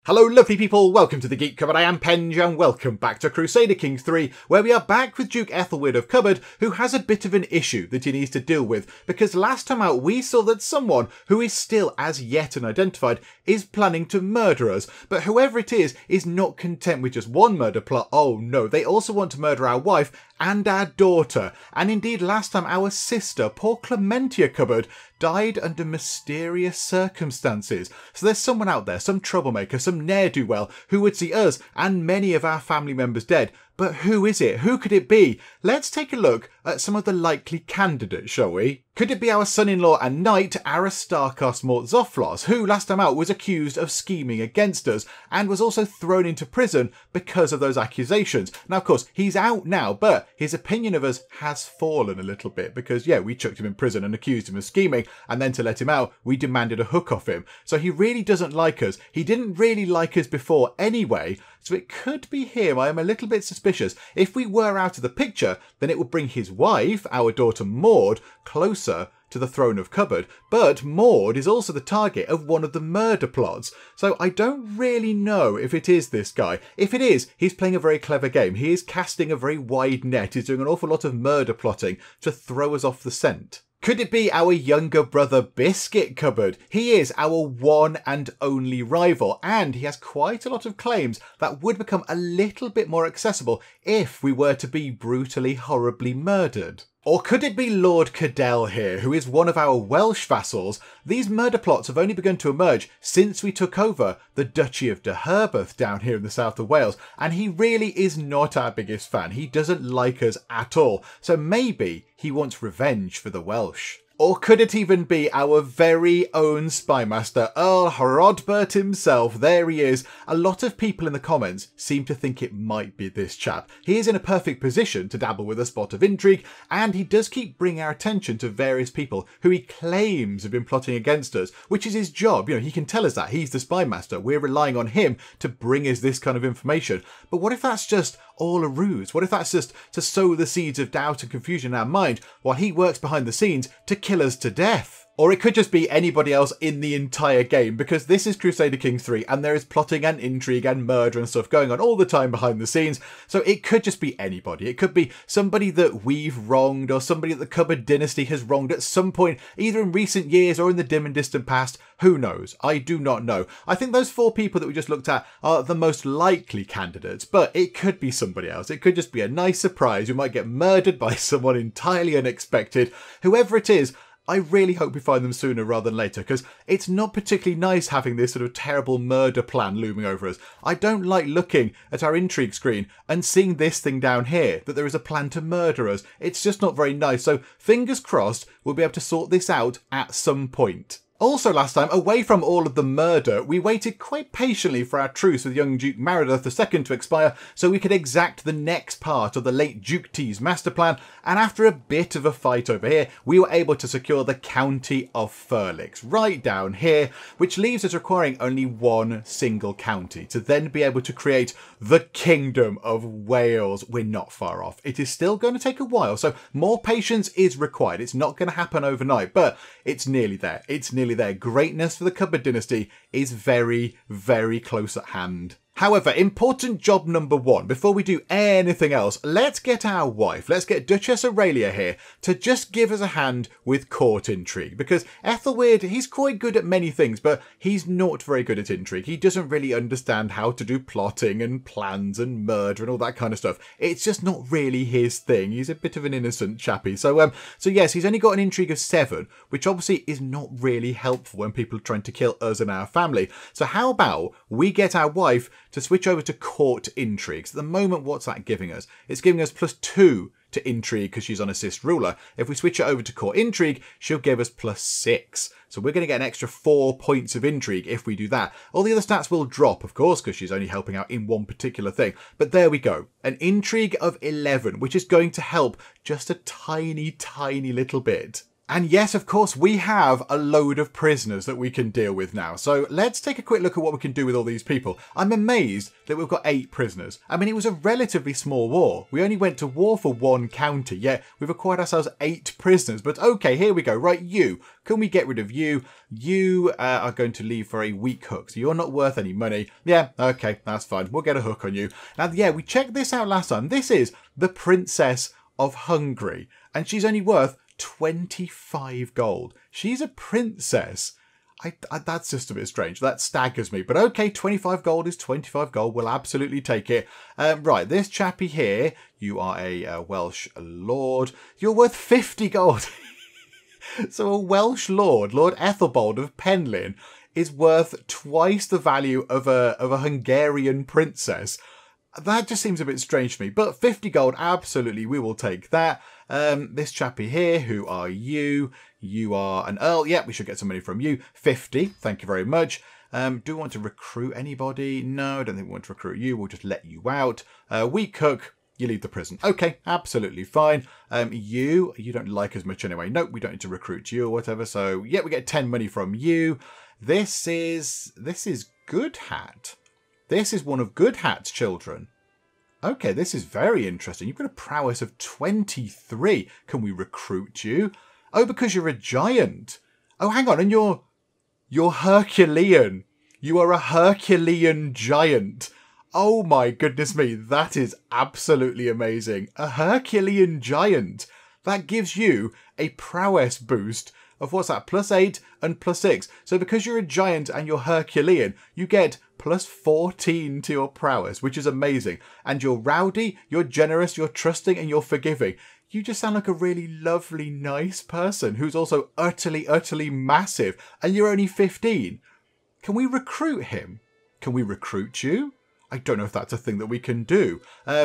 Hello lovely people, welcome to the Geek Cupboard. I am Penge and welcome back to Crusader Kings III, where we are back with Duke Aethelweard of Cupboard, who has a bit of an issue that he needs to deal with, because last time out we saw that someone, who is still as yet unidentified, is planning to murder us, but whoever it is not content with just one murder plot. Oh no, they also want to murder our wife and our daughter, and indeed last time our sister, poor Clementia Cupboard, died under mysterious circumstances. So there's someone out there, some troublemaker, some ne'er-do-well, who would see us and many of our family members dead. But who is it? Who could it be? Let's take a look at some of the likely candidates, shall we? Could it be our son-in-law and knight, Aristarchos Mortzopoulos, who last time out was accused of scheming against us and was also thrown into prison because of those accusations? Now, of course, he's out now, but his opinion of us has fallen a little bit because, yeah, we chucked him in prison and accused him of scheming, and then to let him out, we demanded a hook off him. So he really doesn't like us. He didn't really like us before anyway, so it could be him. I am a little bit suspicious. If we were out of the picture, then it would bring his wife, our daughter Maud, closer to the throne of Cupboard. But Maud is also the target of one of the murder plots. So I don't really know if it is this guy. If it is, he's playing a very clever game. He is casting a very wide net. He's doing an awful lot of murder plotting to throw us off the scent. Could it be our younger brother Biscuit Cupboard? He is our one and only rival, and he has quite a lot of claims that would become a little bit more accessible if we were to be brutally, horribly murdered. Or could it be Lord Cadell here, who is one of our Welsh vassals? These murder plots have only begun to emerge since we took over the Duchy of Deheubarth down here in the south of Wales, and he really is not our biggest fan. He doesn't like us at all, so maybe he wants revenge for the Welsh. Or could it even be our very own spymaster, Earl Hrodbert himself? There he is. A lot of people in the comments seem to think it might be this chap. He is in a perfect position to dabble with a spot of intrigue, and he does keep bringing our attention to various people who he claims have been plotting against us, which is his job. You know, he can tell us that. He's the spymaster. We're relying on him to bring us this kind of information. But what if that's just all a ruse? What if that's just to sow the seeds of doubt and confusion in our mind while he works behind the scenes to kill us to death? Or it could just be anybody else in the entire game, because this is Crusader Kings III and there is plotting and intrigue and murder and stuff going on all the time behind the scenes. So it could just be anybody. It could be somebody that we've wronged, or somebody that the Cupboard dynasty has wronged at some point, either in recent years or in the dim and distant past. Who knows? I do not know. I think those four people that we just looked at are the most likely candidates, but it could be somebody else. It could just be a nice surprise. We might get murdered by someone entirely unexpected. Whoever it is, I really hope we find them sooner rather than later, because it's not particularly nice having this sort of terrible murder plan looming over us. I don't like looking at our intrigue screen and seeing this thing down here, that there is a plan to murder us. It's just not very nice, so fingers crossed we'll be able to sort this out at some point. Also last time, away from all of the murder, we waited quite patiently for our truce with young Duke Meredith II to expire so we could exact the next part of the late Duke T's master plan, and after a bit of a fight over here, we were able to secure the County of Furlix, right down here, which leaves us requiring only one single county to then be able to create the Kingdom of Wales. We're not far off. It is still going to take a while, so more patience is required. It's not going to happen overnight, but it's nearly there. It's nearly there. Greatness for the Cupboard dynasty is very, very close at hand. However, important job number one, before we do anything else, let's get our wife, let's get Duchess Aurelia here to just give us a hand with court intrigue, because Aethelweard, he's quite good at many things, but he's not very good at intrigue. He doesn't really understand how to do plotting and plans and murder and all that kind of stuff. It's just not really his thing. He's a bit of an innocent chappy. So yes, he's only got an intrigue of 7, which obviously is not really helpful when people are trying to kill us and our family. So how about we get our wife to switch over to court intrigues? At the moment, what's that giving us? It's giving us +2 to intrigue because she's on assist ruler. If we switch it over to court intrigue, she'll give us +6. So we're going to get an extra 4 points of intrigue if we do that. All the other stats will drop, of course, because she's only helping out in one particular thing. But there we go. An intrigue of 11, which is going to help just a tiny, tiny little bit. And yes, of course, we have a load of prisoners that we can deal with now. So let's take a quick look at what we can do with all these people. I'm amazed that we've got 8 prisoners. I mean, it was a relatively small war. We only went to war for 1 county, yet we've acquired ourselves 8 prisoners. But okay, here we go. Right, you. Can we get rid of you? You are going to leave for a weak hook, so you're not worth any money. Yeah, okay, that's fine. We'll get a hook on you. Now, yeah, we checked this out last time. This is the Princess of Hungary, and she's only worth 25 gold. She's a princess. That's just a bit strange. That staggers me. But okay, 25 gold is 25 gold. We'll absolutely take it. Right, this chappy here, you are a Welsh lord. You're worth 50 gold. So a Welsh lord, Lord Aethelweard of Penllyn, is worth twice the value of a Hungarian princess. That just seems a bit strange to me. But 50 gold, absolutely, we will take that. This chappy here, who are you? You are an earl. Yeah, we should get some money from you. 50, thank you very much. Do we want to recruit anybody? No, I don't think we want to recruit you. We'll just let you out. Weak cook, you leave the prison. Okay, absolutely fine. You don't like as much anyway. Nope, we don't need to recruit you or whatever. So, yeah, we get 10 money from you. This is Good Hat. This is one of Good Hat's children. Okay, this is very interesting. You've got a prowess of 23. Can we recruit you? Oh, because you're a giant. Oh, hang on, and you're Herculean. You are a Herculean giant. Oh my goodness me, that is absolutely amazing. A Herculean giant. That gives you a prowess boost of what's that, +8 and +6. So because you're a giant and you're Herculean, you get +14 to your prowess, which is amazing. And you're rowdy, you're generous, you're trusting, and you're forgiving. You just sound like a really lovely, nice person who's also utterly, utterly massive. And you're only 15. Can we recruit him? Can we recruit you? I don't know if that's a thing that we can do.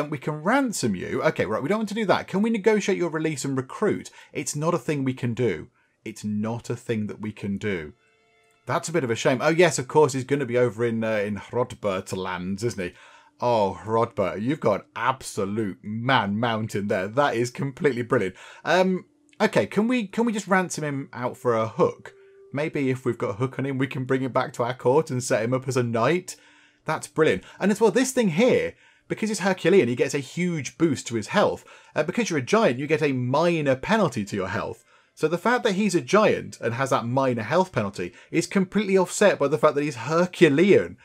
We can ransom you. Okay, right, we don't want to do that. Can we negotiate your release and recruit? It's not a thing we can do. It's not a thing that we can do. That's a bit of a shame. Oh, yes, of course, he's going to be over in Hrodbert lands, isn't he? Oh, Hrodbert, you've got absolute man mountain there. That is completely brilliant. Okay, can we just ransom him out for a hook? Maybe if we've got a hook on him, we can bring him back to our court and set him up as a knight. That's brilliant. And as well, this thing here, because he's Herculean, he gets a huge boost to his health. Because you're a giant, you get a minor penalty to your health. So the fact that he's a giant and has that minor health penalty is completely offset by the fact that he's Herculean.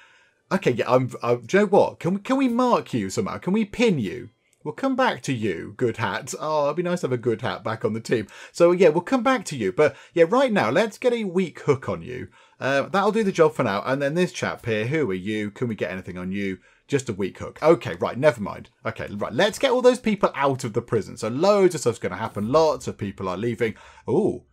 Okay, yeah, do you know what? Can we mark you somehow? Can we pin you? We'll come back to you, Good Hat. Oh, it'd be nice to have a Good Hat back on the team. So yeah, we'll come back to you. But yeah, right now, let's get a weak hook on you. That'll do the job for now. And then this chap here, who are you? Can we get anything on you? Just a weak hook. Okay, right, never mind. Okay, right, let's get all those people out of the prison. So loads of stuff's going to happen. Lots of people are leaving. Ooh.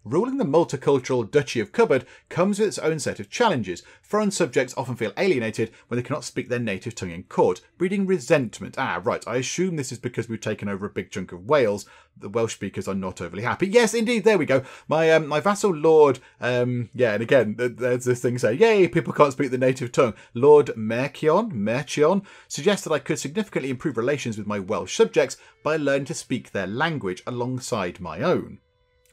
Ruling the multicultural Duchy of Cupboard comes with its own set of challenges. Foreign subjects often feel alienated when they cannot speak their native tongue in court, breeding resentment. Ah, right, I assume this is because we've taken over a big chunk of Wales. The Welsh speakers are not overly happy. Yes, indeed, there we go. My vassal lord, yeah, and again, there's this thing saying, yay, people can't speak the native tongue. Lord Merchion suggests that I could significantly improve relations with my Welsh subjects by learning to speak their language alongside my own.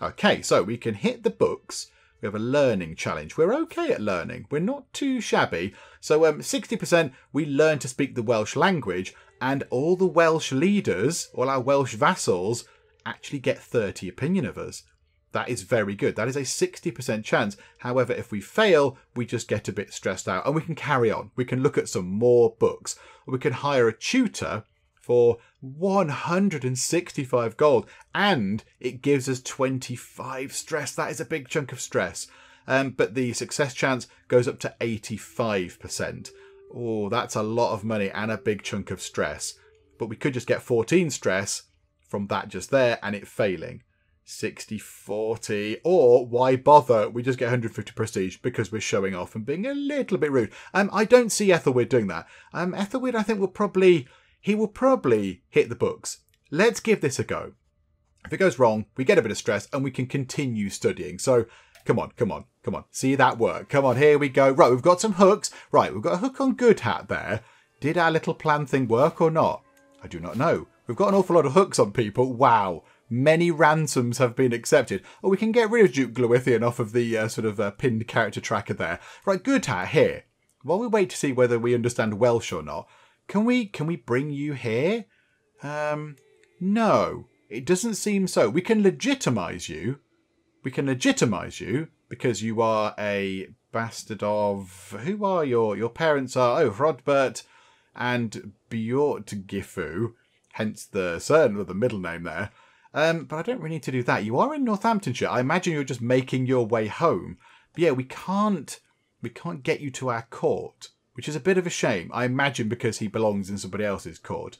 Okay, so we can hit the books. We have a learning challenge. We're okay at learning. We're not too shabby. So 60% we learn to speak the Welsh language, and all the Welsh leaders, all our Welsh vassals, actually get 30 opinion of us. That is very good. That is a 60% chance. However, if we fail, we just get a bit stressed out and we can carry on. We can look at some more books. Or we can hire a tutor for 165 gold, and it gives us 25 stress. That is a big chunk of stress. But the success chance goes up to 85%. Oh, that's a lot of money and a big chunk of stress. But we could just get 14 stress from that just there and it failing. 60, 40, or why bother? We just get 150 prestige because we're showing off and being a little bit rude. I don't see Aethelweard doing that. Aethelweard, I think, will probably hit the books. Let's give this a go. If it goes wrong, we get a bit of stress and we can continue studying. So come on. See that work. Come on, here we go. Right, we've got some hooks. Right, we've got a hook on Good Hat there. Did our little plan thing work or not? I do not know. We've got an awful lot of hooks on people. Wow. Many ransoms have been accepted. Or we can get rid of Duke Glewithian off of the pinned character tracker there. Right, good hat here. While we wait to see whether we understand Welsh or not, can we bring you here? No, it doesn't seem so. We can legitimise you. We can legitimise you because you are a bastard of... Who are your parents are? Oh, Hrodbert and Bjort Gifu, hence the middle name there. But I don't really need to do that. You are in Northamptonshire. I imagine you're just making your way home. But yeah, we can't get you to our court, which is a bit of a shame. I imagine because he belongs in somebody else's court.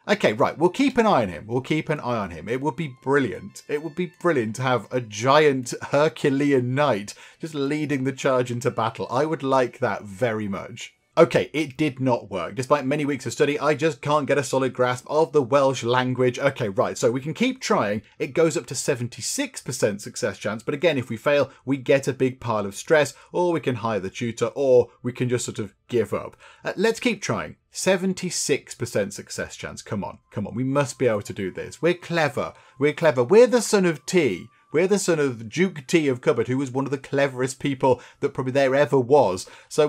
Okay, right, we'll keep an eye on him. We'll keep an eye on him. It would be brilliant. It would be brilliant to have a giant Herculean knight just leading the charge into battle. I would like that very much. Okay, it did not work. Despite many weeks of study, I just can't get a solid grasp of the Welsh language. Okay, right, so we can keep trying. It goes up to 76% success chance, but again, if we fail, we get a big pile of stress, or we can hire the tutor, or we can just sort of give up. Let's keep trying. 76% success chance. Come on. We must be able to do this. We're clever. We're the son of T. We're the son of Duke T of Cupboard, who was one of the cleverest people that probably there ever was. So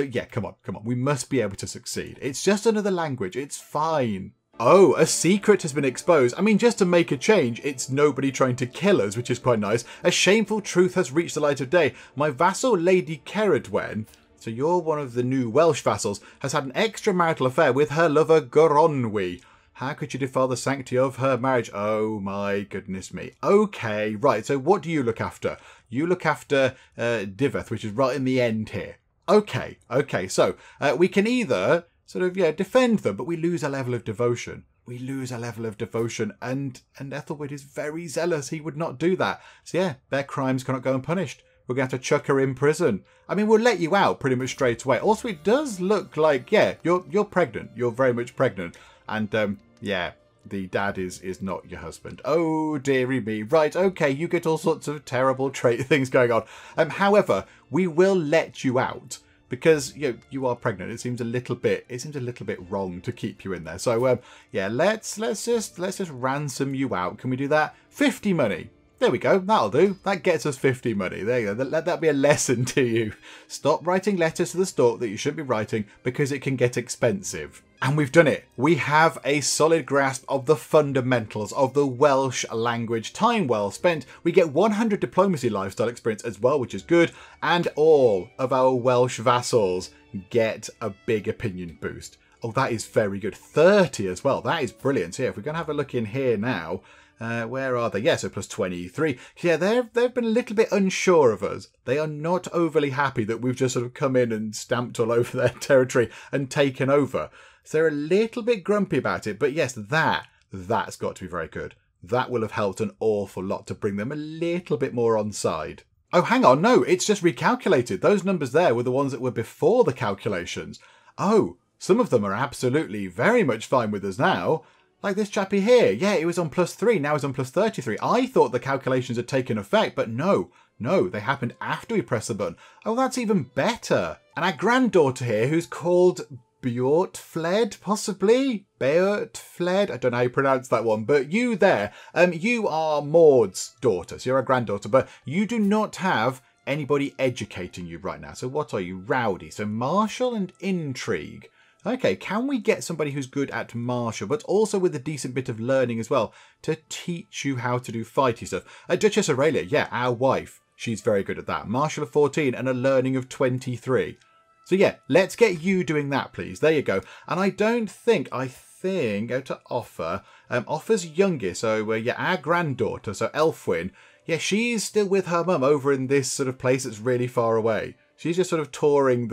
yeah, come on. We must be able to succeed. It's just another language. It's fine. Oh, a secret has been exposed. I mean, just to make a change, it's nobody trying to kill us, which is quite nice. A shameful truth has reached the light of day. My vassal, Lady Ceridwen, so you're one of the new Welsh vassals, has had an extramarital affair with her lover Goronwy. How could you defile the sanctity of her marriage? Oh my goodness me. Okay, right, so what do you look after? You look after Diveth, which is right in the end here. Okay, so we can either defend them, but we lose a level of devotion. And Aethelweard is very zealous. He would not do that. So yeah, their crimes cannot go unpunished. We're going to have to chuck her in prison. I mean, we'll let you out pretty much straight away. Also, it does look like, yeah, you're pregnant. You're very much pregnant. And, yeah, the dad is not your husband. Oh, dearie me. Right, okay, you get all sorts of terrible things going on. However, we will let you out because you are pregnant. It seems a little bit wrong to keep you in there. So, yeah, let's just ransom you out. Can we do that? 50 money. There we go. That'll do. That gets us 50 money. There you go. Let that be a lesson to you. Stop writing letters to the stork that you shouldn't be writing because it can get expensive. And we've done it. We have a solid grasp of the fundamentals of the Welsh language. Time well spent. We get 100 diplomacy lifestyle experience as well, which is good. And all of our Welsh vassals get a big opinion boost. Oh, that is very good. 30 as well. That is brilliant. So yeah, if we're going to have a look in here now, where are they? Yeah, so plus 23. Yeah, they've been a little bit unsure of us. They are not overly happy that we've just sort of come in and stamped all over their territory and taken over. So they're a little bit grumpy about it. But yes, that's got to be very good. That will have helped an awful lot to bring them a little bit more on side. Oh, hang on. No, it's just recalculated. Those numbers there were the ones that were before the calculations. Oh, some of them are absolutely very much fine with us now. Like this chappy here. Yeah, it was on plus 3. Now it's on plus 33. I thought the calculations had taken effect, but no, they happened after we pressed the button. Oh, that's even better. And our granddaughter here, who's called Bjortfled, possibly? Beortfled? I don't know how you pronounce that one. But you there, you are Maud's daughter. So you're a granddaughter, but you do not have anybody educating you right now. So what are you? Rowdy. So martial and intrigue. Okay, can we get somebody who's good at martial, but also with a decent bit of learning as well, to teach you how to do fighty stuff? Duchess Aurelia, yeah, our wife. She's very good at that. Martial of 14 and a learning of 23. So yeah, let's get you doing that, please. There you go. And I think, go to offer. Offer's youngest, so yeah, our granddaughter, so Elfwyn. Yeah, she's still with her mum over in this sort of place that's really far away. She's just sort of touring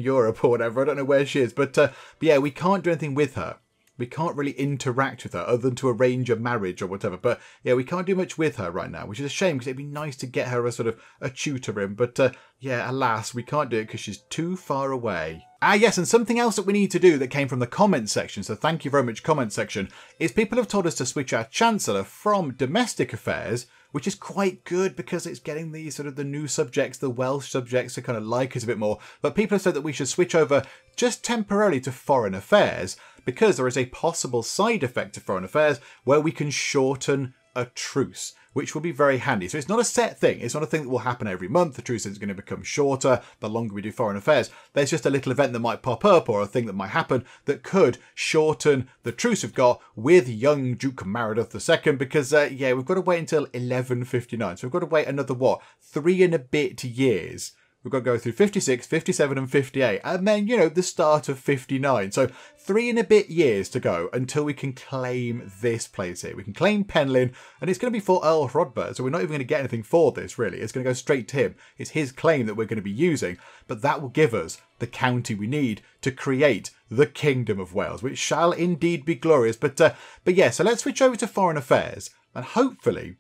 Europe or whatever. I don't know where she is. But yeah, we can't do anything with her. We can't really interact with her other than to arrange a marriage or whatever. But yeah, we can't do much with her right now, which is a shame because it'd be nice to get her a tutor in. But yeah, alas, we can't do it because she's too far away. Ah, yes, and something else that we need to do that came from the comments section, so thank you very much, comment section, is people have told us to switch our Chancellor from domestic affairs, which is quite good because it's getting the the new subjects, the Welsh subjects, to kind of like us a bit more. But people have said that we should switch over just temporarily to foreign affairs because there is a possible side effect to foreign affairs where we can shorten a truce, which will be very handy. So it's not a set thing. It's not a thing that will happen every month. The truce is going to become shorter the longer we do foreign affairs. There's just a little event that might pop up or a thing that might happen that could shorten the truce we've got with young Duke Meredith II because, yeah, we've got to wait until 1159. So we've got to wait another, what, 3 and a bit years. We've got to go through 56, 57 and 58 and then, you know, the start of 59. So 3 and a bit years to go until we can claim this place here. We can claim Penlyn and it's going to be for Earl Hrodbert. So we're not even going to get anything for this, really. It's going to go straight to him. It's his claim that we're going to be using, but that will give us the county we need to create the Kingdom of Wales, which shall indeed be glorious. But yeah, so let's switch over to foreign affairs and hopefully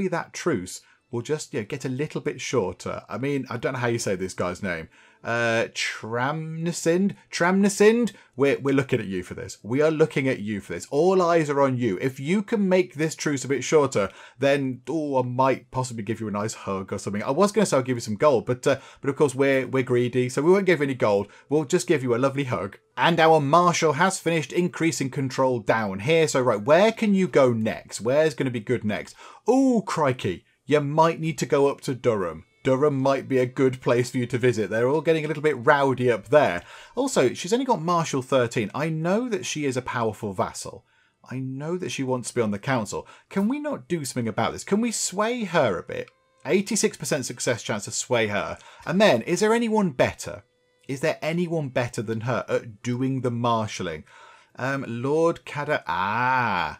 that truce will just get a little bit shorter. I mean, I don't know how you say this guy's name. Tramnasind. We're looking at you for this. We are looking at you for this. All eyes are on you. If you can make this truce a bit shorter, then I might possibly give you a nice hug or something. I was going to say I'll give you some gold, but of course we're greedy, so we won't give you any gold. We'll just give you a lovely hug. And our marshal has finished increasing control down here. So right, where can you go next? Where's going to be good next? Oh, crikey. You might need to go up to Durham. Durham might be a good place for you to visit. They're all getting a little bit rowdy up there. Also, she's only got Marshal 13. I know that she is a powerful vassal. I know that she wants to be on the council. Can we not do something about this? Can we sway her a bit? 86% success chance to sway her. And then, is there anyone better? Is there anyone better than her at doing the marshalling? Lord Cada...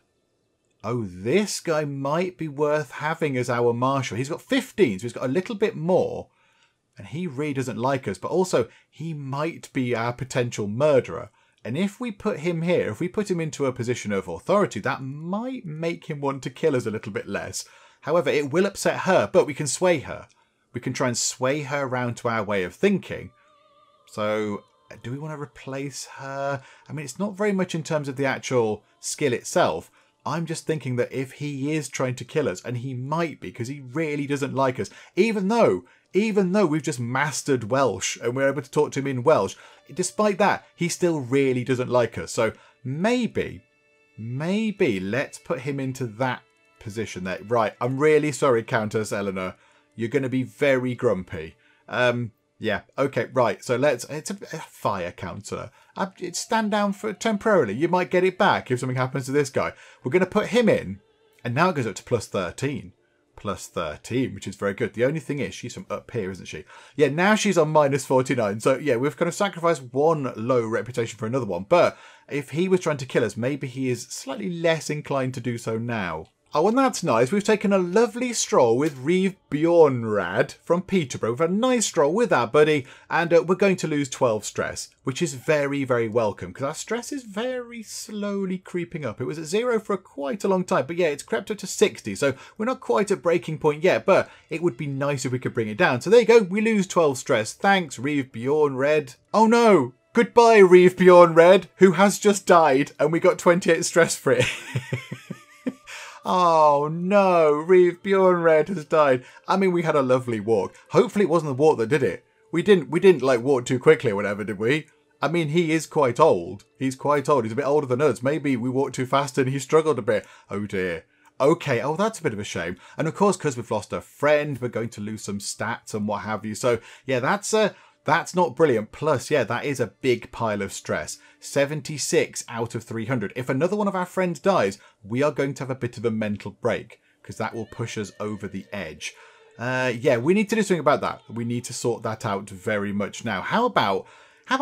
Oh, this guy might be worth having as our marshal. He's got 15, so he's got a little bit more. And he really doesn't like us. But also, he might be our potential murderer. And if we put him here, if we put him into a position of authority, that might make him want to kill us a little bit less. However, it will upset her, but we can sway her. We can try and sway her around to our way of thinking. So, do we want to replace her? I mean, it's not very much in terms of the actual skill itself. I'm just thinking that if he is trying to kill us, and he might be because he really doesn't like us, even though we've just mastered Welsh and we're able to talk to him in Welsh, despite that, he still really doesn't like us. So maybe let's put him into that position there. Right, I'm really sorry, Countess Eleanor. You're going to be very grumpy. Yeah, okay, right. So it's a fire councillor. Stand down for temporarily. You might get it back if something happens to this guy. We're going to put him in. And now it goes up to plus 13. Plus 13, which is very good. The only thing is, she's from up here, isn't she? Yeah, now she's on minus 49. So yeah, we've kind of sacrificed one low reputation for another one. But if he was trying to kill us, maybe he is slightly less inclined to do so now. Oh, and that's nice. We've taken a lovely stroll with Reeve Bjornrad from Peterborough. We've had a nice stroll with our buddy, and we're going to lose 12 stress, which is very, very welcome, because our stress is very slowly creeping up. It was at 0 for quite a long time, but yeah, it's crept up to 60, so we're not quite at breaking point yet, but it would be nice if we could bring it down. So there you go, we lose 12 stress. Thanks, Reeve Bjornred. Oh no! Goodbye, Reeve Bjornred, who has just died, and we got 28 stress for it. Oh no, Reeve Bjornred has died. I mean, we had a lovely walk. Hopefully it wasn't the walk that did it. We didn't like walk too quickly or whatever, did we? I mean, he is quite old. He's quite old. He's a bit older than us. Maybe we walked too fast and he struggled a bit. Oh dear. Okay, oh, that's a bit of a shame. And of course, because we've lost a friend, we're going to lose some stats and what have you. So yeah, that's not brilliant. Plus, yeah, that is a big pile of stress. 76 out of 300. If another one of our friends dies, we are going to have a bit of a mental break because that will push us over the edge. Yeah, we need to do something about that. We need to sort that out very much now. How about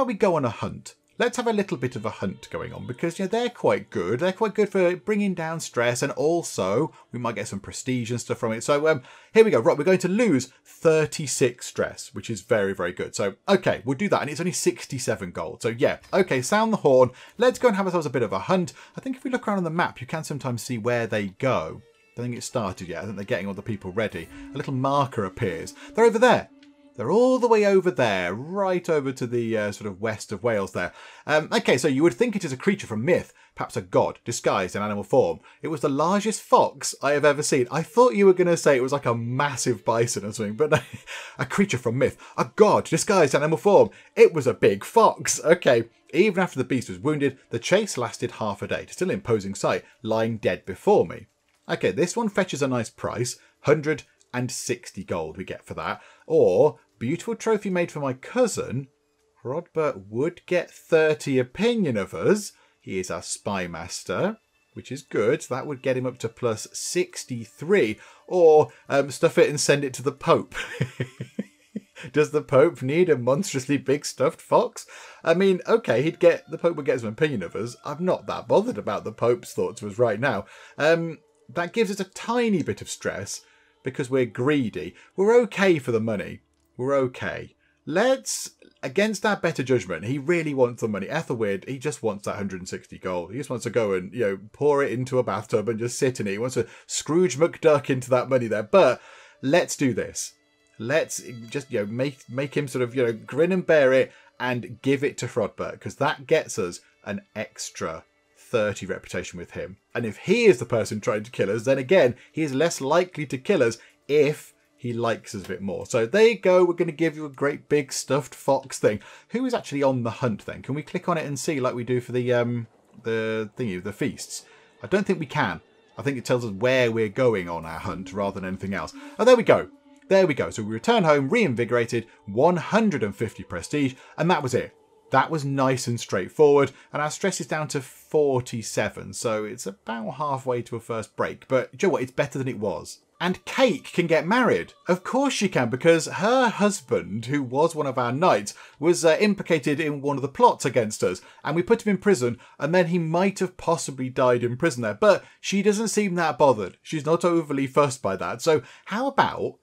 we go on a hunt? Let's have a little bit of a hunt going on because, you know, they're quite good. They're quite good for bringing down stress, and also we might get some prestige and stuff from it. So here we go. Right, we're going to lose 36 stress, which is very, very good. So, okay, we'll do that. And it's only 67 gold. So, yeah, okay, sound the horn. Let's go and have ourselves a bit of a hunt. I think if we look around on the map, you can sometimes see where they go. I don't think it's started yet. I think they're getting all the people ready. A little marker appears. They're over there. They're all the way over there, right over to the sort of west of Wales there. Okay, so you would think it is a creature from myth, perhaps a god disguised in animal form. It was the largest fox I have ever seen. I thought you were going to say it was like a massive bison or something, but no, a creature from myth, a god disguised in animal form. It was a big fox. Okay, even after the beast was wounded, the chase lasted half a day. Still an imposing sight, lying dead before me. Okay, this one fetches a nice price. 160 gold we get for that. Or, beautiful trophy made for my cousin. Hrodbert would get 30 opinion of us. He is our spy master, which is good. That would get him up to plus 63. Or stuff it and send it to the Pope. Does the Pope need a monstrously big stuffed fox? I mean, okay, the Pope would get some opinion of us. I'm not that bothered about the Pope's thoughts of us right now. That gives us a tiny bit of stress because we're greedy. We're okay for the money. We're okay. Let's, against our better judgment, he really wants the money. Aethelweard, he just wants that 160 gold. He just wants to go and, pour it into a bathtub and just sit in it. He wants to Scrooge McDuck into that money there. But let's do this. Let's just, make him sort of, grin and bear it and give it to Hrodbert, because that gets us an extra 30 reputation with him. And if he is the person trying to kill us, then again, he is less likely to kill us if he likes us a bit more. So there you go. We're going to give you a great big stuffed fox thing. Who is actually on the hunt then? Can we click on it and see like we do for the feasts? I don't think we can. I think it tells us where we're going on our hunt rather than anything else. Oh, there we go. There we go. So we return home reinvigorated, 150 prestige, and that was it. That was nice and straightforward, and our stress is down to 47, so it's about halfway to a first break. But do you know what? It's better than it was. And Cake can get married. Of course she can, because her husband, who was one of our knights, was implicated in one of the plots against us, and we put him in prison, and then he might have possibly died in prison there. But she doesn't seem that bothered. She's not overly fussed by that. So how about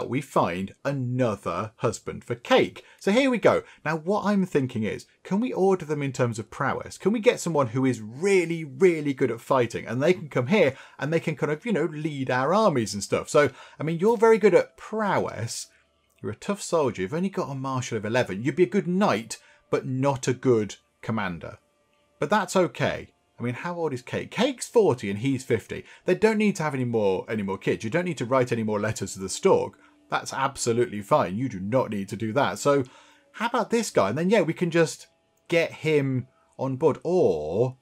we find another husband for Cake? So here we go. Now, what I'm thinking is, can we order them in terms of prowess? Can we get someone who is really, really good at fighting, and they can come here and they can kind of, lead our armies and stuff? So, I mean, you're very good at prowess. You're a tough soldier. You've only got a martial of 11. You'd be a good knight, but not a good commander. But that's okay. I mean, how old is Cake? Cake's 40 and he's 50. They don't need to have any more kids. You don't need to write any more letters to the stork. That's absolutely fine. You do not need to do that. So how about this guy? And then, yeah, we can just get him on board. Or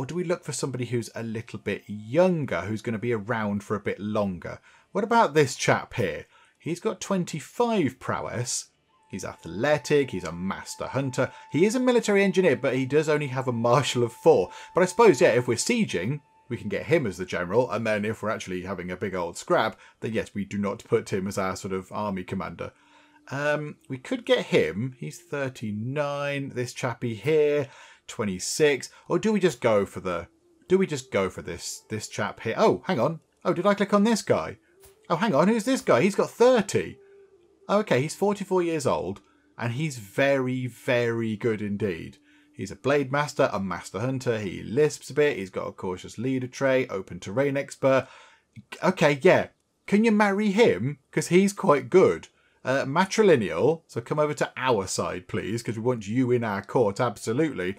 do we look for somebody who's a little bit younger, who's going to be around for a bit longer? What about this chap here? He's got 25 prowess. He's athletic, he's a master hunter. He is a military engineer, but he does only have a marshal of 4. But I suppose, yeah, if we're sieging, we can get him as the general. And then if we're actually having a big old scrap, then yes, we do not put him as our sort of army commander. We could get him. He's 39. This chappy here, 26. Or do we just go for this chap here? Oh, hang on. Oh, did I click on this guy? Oh, hang on. Who's this guy? He's got 30. Okay, he's 44 years old, and he's very, very good indeed. He's a blade master, a master hunter, he lisps a bit, he's got a cautious leader trait, open terrain expert. Okay, yeah. Can you marry him? Because he's quite good. Matrilineal, so come over to our side, please, because we want you in our court, absolutely.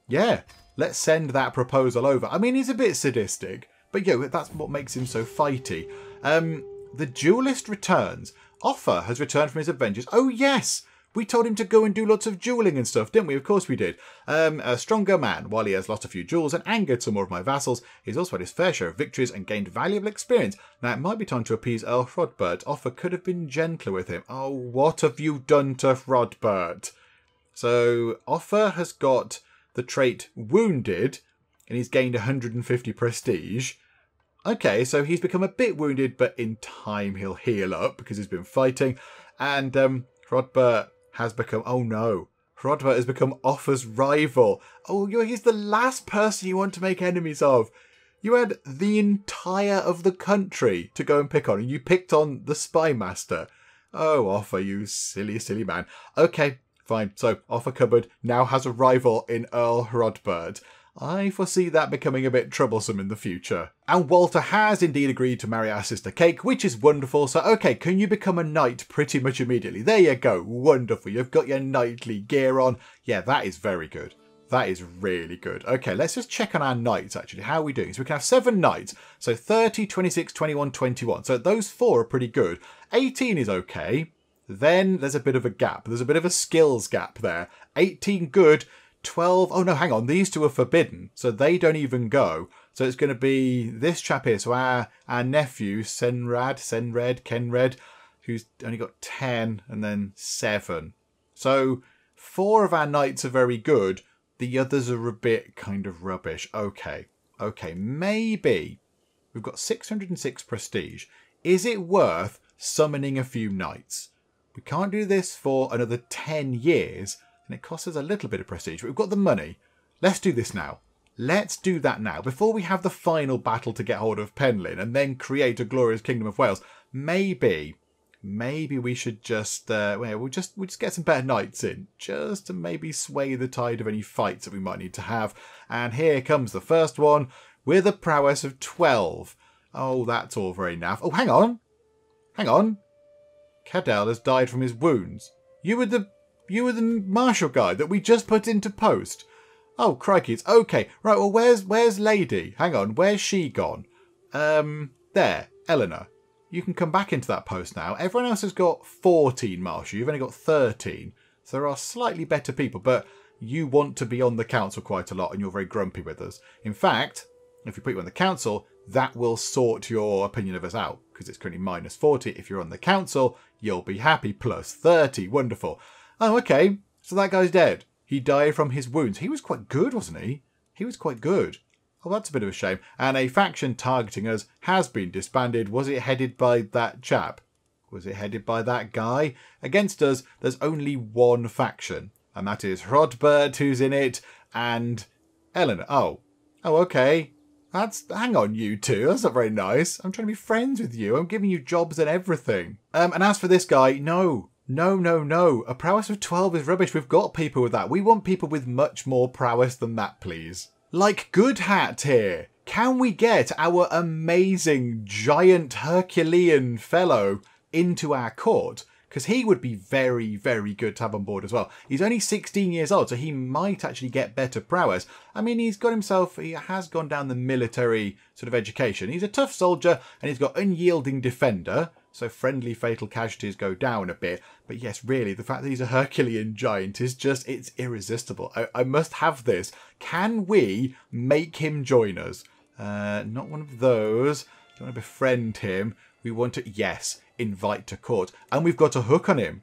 Yeah, let's send that proposal over. I mean, he's a bit sadistic, but yeah, that's what makes him so fighty. The duelist returns. Offa has returned from his adventures. Oh, yes! We told him to go and do lots of duelling and stuff, didn't we? Of course we did. A stronger man, while he has lost a few duels and angered some more of my vassals, he's also had his fair share of victories and gained valuable experience. Now, it might be time to appease Earl Hrodbert. Offa could have been gentler with him. Oh, what have you done to Hrodbert? So, Offa has got the trait Wounded, and he's gained 150 prestige. Okay, so he's become a bit wounded, but in time he'll heal up because he's been fighting. And Hrodbert has become... Oh no. Hrodbert has become Offa's rival. Oh, he's the last person you want to make enemies of. You had the entire of the country to go and pick on, and you picked on the spy master. Oh, Offa, you silly, silly man. Okay, fine. So, Offa Cupboard now has a rival in Earl Hrodbert. I foresee that becoming a bit troublesome in the future. And Walter has indeed agreed to marry our sister Cake, which is wonderful. So, okay, can you become a knight pretty much immediately? There you go. Wonderful. You've got your knightly gear on. Yeah, that is very good. That is really good. Okay, let's just check on our knights, actually. How are we doing? So we can have 7 knights. So 30, 26, 21, 21. So those 4 are pretty good. 18 is okay. Then there's a bit of a gap. There's a bit of a skills gap there. 18 good. 12. Oh, no, hang on. These two are forbidden, so they don't even go. So it's going to be this chap here. So our nephew, Kenred, who's only got 10 and then 7. So 4 of our knights are very good. The others are a bit kind of rubbish. Okay, maybe we've got 606 prestige. Is it worth summoning a few knights? We can't do this for another 10 years, and it costs us a little bit of prestige, but we've got the money. Let's do this now. Let's do that now, before we have the final battle to get hold of Penlyn and then create a glorious Kingdom of Wales. Maybe we should just, we'll just get some better knights in, just to maybe sway the tide of any fights that we might need to have. And here comes the first one, with a prowess of 12. Oh, that's all very naff. Oh, hang on. Cadell has died from his wounds. You were the martial guy that we just put into post. Oh, crikey, it's okay. Right, well, where's Lady? Hang on, where's she gone? There, Eleanor. You can come back into that post now. Everyone else has got 14 martial. You've only got 13. So there are slightly better people, but you want to be on the council quite a lot and you're very grumpy with us. In fact, if we put you on the council, that will sort your opinion of us out, because it's currently minus 40. If you're on the council, you'll be happy. Plus 30. Wonderful. Oh, okay. So that guy's dead. He died from his wounds. He was quite good, wasn't he? He was quite good. Oh, that's a bit of a shame. And a faction targeting us has been disbanded. Was it headed by that chap? Was it headed by that guy? Against us, there's only one faction. And that is Hrodbert, who's in it, and Eleanor. Oh, okay. Hang on, you two. That's not very nice. I'm trying to be friends with you. I'm giving you jobs and everything. And as for this guy, no. A prowess of 12 is rubbish. We've got people with that. We want people with much more prowess than that, please. Like Good Hat here. Can we get our amazing giant Herculean fellow into our court? Because he would be very, very good to have on board as well. He's only 16 years old, so he might actually get better prowess. I mean, he has gone down the military sort of education. He's a tough soldier, and he's got unyielding defender, so friendly fatal casualties go down a bit. But yes, really, the fact that he's a Herculean giant is just, it's irresistible. I must have this. Can we make him join us? Not one of those. Don't want to befriend him. We want to, yes, invite to court. And we've got a hook on him.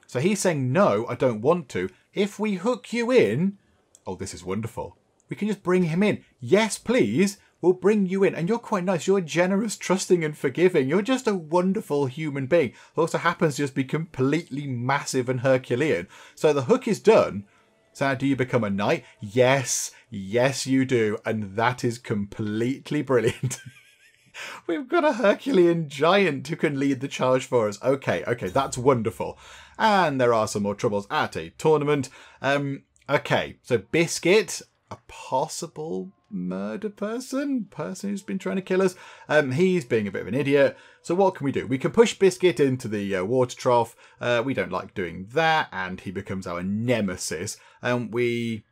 So he's saying, no, I don't want to. If we hook you in, oh, this is wonderful. We can just bring him in. Yes, please. We'll bring you in. And you're quite nice. You're generous, trusting and forgiving. You're just a wonderful human being who also happens to just be completely massive and Herculean. So the hook is done. So now do you become a knight? Yes. Yes, you do. And that is completely brilliant. We've got a Herculean giant who can lead the charge for us. Okay, that's wonderful. And there are some more troubles at a tournament. Okay, so Biscuit, a possible murder person who's been trying to kill us. He's being a bit of an idiot. So what can we do? We can push Biscuit into the water trough. We don't like doing that, and he becomes our nemesis. We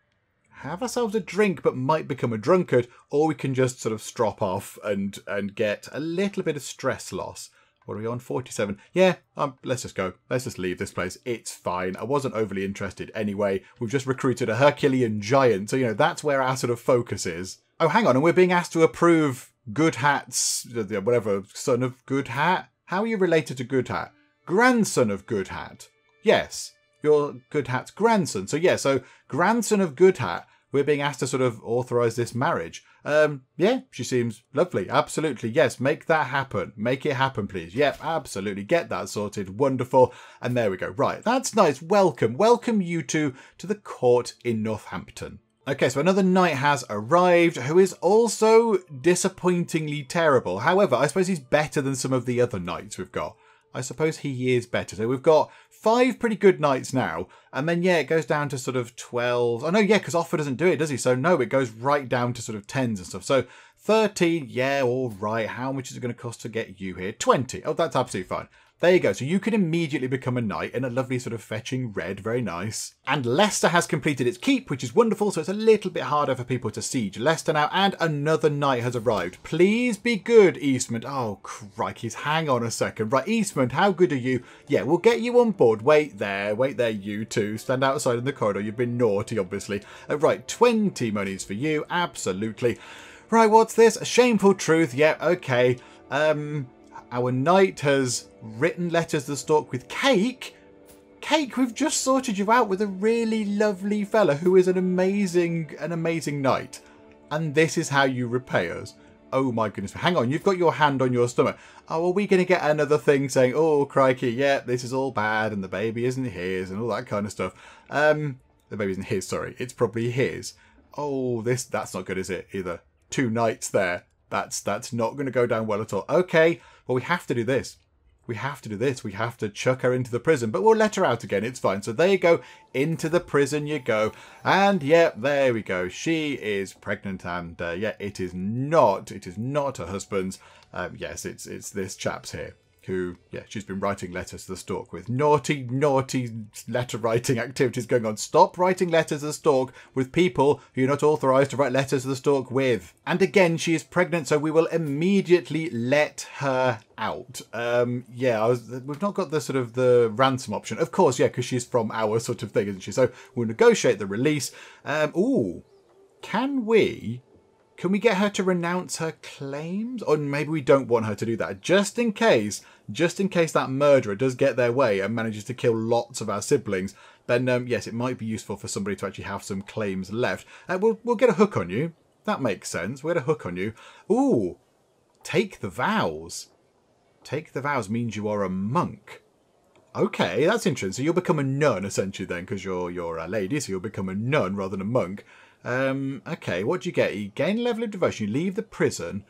have ourselves a drink but might become a drunkard, or we can just sort of strop off and get a little bit of stress loss. What are we on? 47. Yeah, let's just go. Let's just leave this place. It's fine. I wasn't overly interested anyway. We've just recruited a Herculean giant, so, that's where our sort of focus is. Oh, hang on, and we're being asked to approve Good Hat's, whatever, son of Good Hat? How are you related to Good Hat? Grandson of Good Hat. Yes. You're Good Hat's grandson. So yeah, so grandson of Good Hat, we're being asked to sort of authorise this marriage. Yeah, she seems lovely. Absolutely, yes. Make that happen. Make it happen, please. Yep, absolutely. Get that sorted. Wonderful. And there we go. Right, that's nice. Welcome you two to the court in Northampton. Okay, so another knight has arrived who is also disappointingly terrible. However, I suppose he's better than some of the other knights we've got. I suppose he is better. So we've got 5 pretty good knights now. And then, yeah, it goes down to sort of 12. Oh, no, yeah, because Offa doesn't do it, does he? So, no, it goes right down to sort of 10s and stuff. So, 13, yeah, all right. How much is it going to cost to get you here? 20. Oh, that's absolutely fine. There you go. So you can immediately become a knight in a lovely sort of fetching red. Very nice. And Leicester has completed its keep, which is wonderful. So it's a little bit harder for people to siege Leicester now. And another knight has arrived. Please be good, Eastmond. Oh, crikey. Hang on a second. Right, Eastmond, how good are you? Yeah, we'll get you on board. Wait there, you two. Stand outside in the corridor. You've been naughty, obviously. Right, 20 monies for you. Absolutely. Right, what's this? A shameful truth. Yeah, okay. Our knight has written letters to the stork with Cake. Cake, we've just sorted you out with a really lovely fella who is an amazing knight. And this is how you repay us. Oh my goodness. Hang on, you've got your hand on your stomach. Oh, are we going to get another thing saying, oh, crikey, yeah, this is all bad and the baby isn't his and all that kind of stuff. The baby isn't his, sorry. It's probably his. Oh, that's not good, is it, either? 2 knights there. That's not going to go down well at all. Okay, well, we have to do this. We have to chuck her into the prison, but we'll let her out again. It's fine. So there you go. Into the prison you go. And yeah, there we go. She is pregnant, and yeah, it is not her husband's. Yes, it's this chap's here. Who, yeah, she's been writing letters to the stork with. Naughty letter writing activities going on. Stop writing letters to the stork with people who you're not authorised to write letters to the stork with. And again, she is pregnant, so we will immediately let her out. Yeah, we've not got the sort of the ransom option. Of course, yeah, because she's from our sort of thing, isn't she? So we'll negotiate the release. Ooh, can we get her to renounce her claims? Or maybe we don't want her to do that. Just in case that murderer does get their way and manages to kill lots of our siblings, then yes, it might be useful for somebody to actually have some claims left. We'll get a hook on you. That makes sense. We'll get a hook on you. Ooh, take the vows. Take the vows means you are a monk. Okay, that's interesting. So you'll become a nun, essentially, then, because you're a lady, so you'll become a nun rather than a monk. Okay, what do you get? You gain a level of devotion, you leave the prison,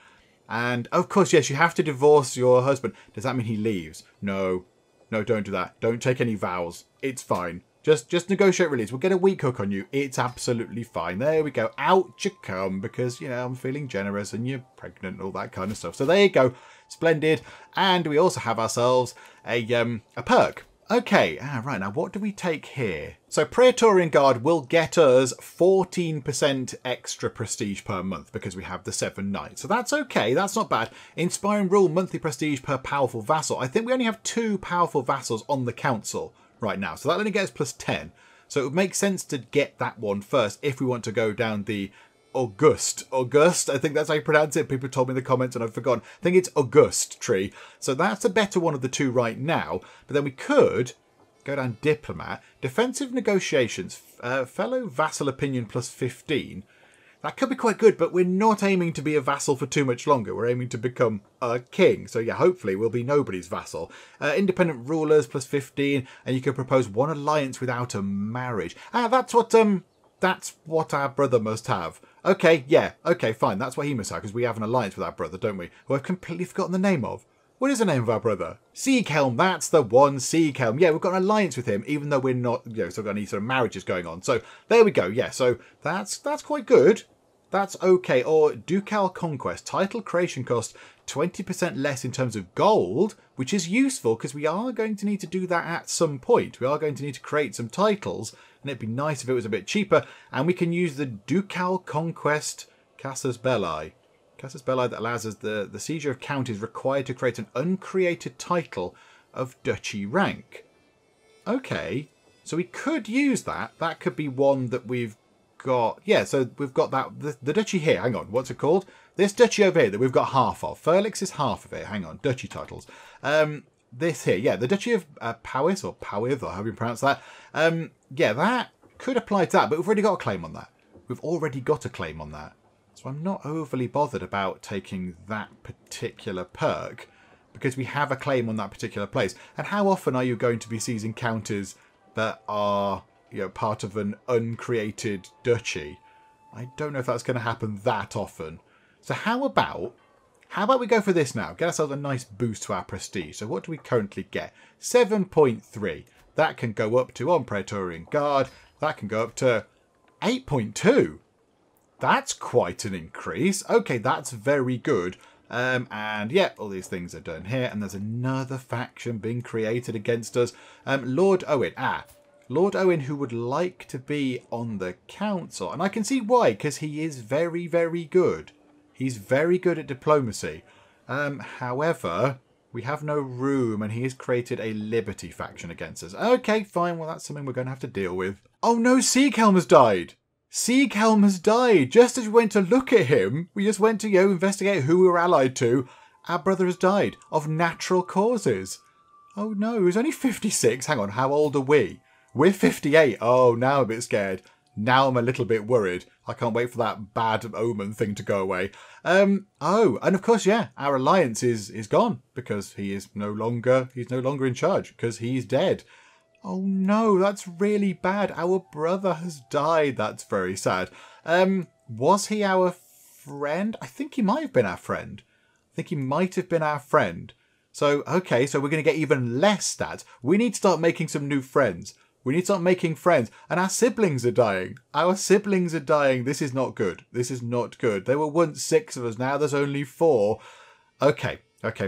and of course, yes, you have to divorce your husband. Does that mean he leaves? No, don't do that. Don't take any vows. It's fine. Just negotiate release. We'll get a weak hook on you. It's absolutely fine. There we go. Out you come, because, you know, I'm feeling generous and you're pregnant and all that kind of stuff. So there you go. Splendid. And we also have ourselves a perk. Okay, right, now what do we take here? So Praetorian Guard will get us 14% extra prestige per month because we have the 7 knights. So that's okay, that's not bad. Inspiring rule, monthly prestige per powerful vassal. I think we only have 2 powerful vassals on the council right now. So that only gets plus 10. So it would make sense to get that one first if we want to go down the August, I think that's how you pronounce it. People told me in the comments and I've forgotten. I think it's August tree. So that's a better one of the 2 right now. But then we could go down Diplomat. Defensive negotiations. Fellow vassal opinion plus 15. That could be quite good, but we're not aiming to be a vassal for too much longer. We're aiming to become a king. So yeah, hopefully we'll be nobody's vassal. Independent rulers plus 15. And you could propose 1 alliance without a marriage. That's what our brother must have. Okay, yeah, okay, fine. That's what he must have, because we have an alliance with our brother, don't we? Who I've completely forgotten the name of. What is the name of our brother? Sieghelm, that's the one, Sieghelm. Yeah, we've got an alliance with him, even though we're not, you know, sort of any sort of marriages going on. So there we go, yeah, so that's quite good. That's okay. Or Ducal Conquest, title creation cost 20% less in terms of gold, which is useful because we are going to need to do that at some point. We are going to need to create some titles, and it'd be nice if it was a bit cheaper. And we can use the Ducal Conquest Casus Belli. Casus Belli that allows us the seizure of counties required to create an uncreated title of duchy rank. Okay, so we could use that. That could be one that we've got. Yeah, so we've got that. The duchy here, hang on, what's it called? This duchy over here that we've got half of. Ferlix is half of it. Hang on, duchy titles. This here, yeah, the duchy of Powys or Powith, or however you pronounce that. Yeah, that could apply to that, but we've already got a claim on that. We've already got a claim on that. So I'm not overly bothered about taking that particular perk because we have a claim on that particular place. And how often are you going to be seizing counties that are, you know, part of an uncreated duchy? I don't know if that's going to happen that often. So how about we go for this now? Get ourselves a nice boost to our prestige. So what do we currently get? 7.3. That can go up to, on Praetorian Guard, that can go up to 8.2. That's quite an increase. Okay, that's very good. And yeah, all these things are done here. And there's another faction being created against us. Lord Owen. Lord Owen, who would like to be on the council. And I can see why, because he is very, very good. He's very good at diplomacy. However, we have no room, and he has created a Liberty faction against us. Okay, fine. Well, that's something we're going to have to deal with. Oh no, Sieghelm has died. Sieghelm has died. Just as we went to look at him, we just went to investigate who we were allied to. Our brother has died of natural causes. Oh no, he was only 56. Hang on, how old are we? We're 58. Oh, now I'm a bit scared. Now I'm a little bit worried. I can't wait for that bad omen thing to go away. Oh, and of course, yeah, our alliance is gone because he's no longer in charge because he's dead. Oh no, that's really bad. Our brother has died. That's very sad. Was he our friend? I think he might have been our friend. So, okay, so we're going to get even less stats. We need to start making some new friends. And our siblings are dying. This is not good. There were once 6 of us. Now there's only 4. Okay,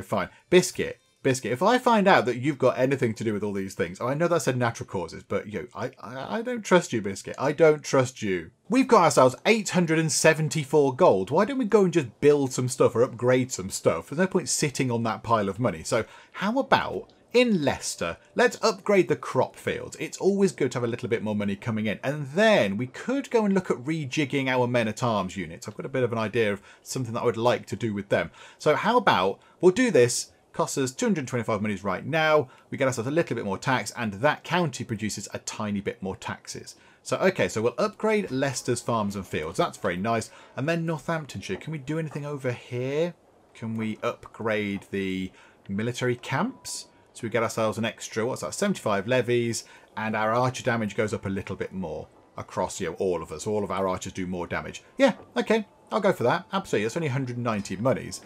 fine. Biscuit. If I find out that you've got anything to do with all these things, I know that said natural causes, but I don't trust you, Biscuit. I don't trust you. We've got ourselves 874 gold. Why don't we go and just build some stuff or upgrade some stuff? There's no point sitting on that pile of money. So how about in Leicester, let's upgrade the crop fields. It's always good to have a little bit more money coming in. And then we could go and look at rejigging our men-at-arms units. I've got a bit of an idea of something that I would like to do with them. So how about we'll do this. Costs us 225 monies right now. We get ourselves a little bit more tax, and that county produces a tiny bit more taxes. So, okay, so we'll upgrade Leicester's farms and fields. That's very nice. And then Northamptonshire. Can we do anything over here? Can we upgrade the military camps? So we get ourselves an extra, what's that, 75 levies, and our archer damage goes up a little bit more across, all of us. All of our archers do more damage. Yeah, okay, I'll go for that. Absolutely, that's only 190 monies.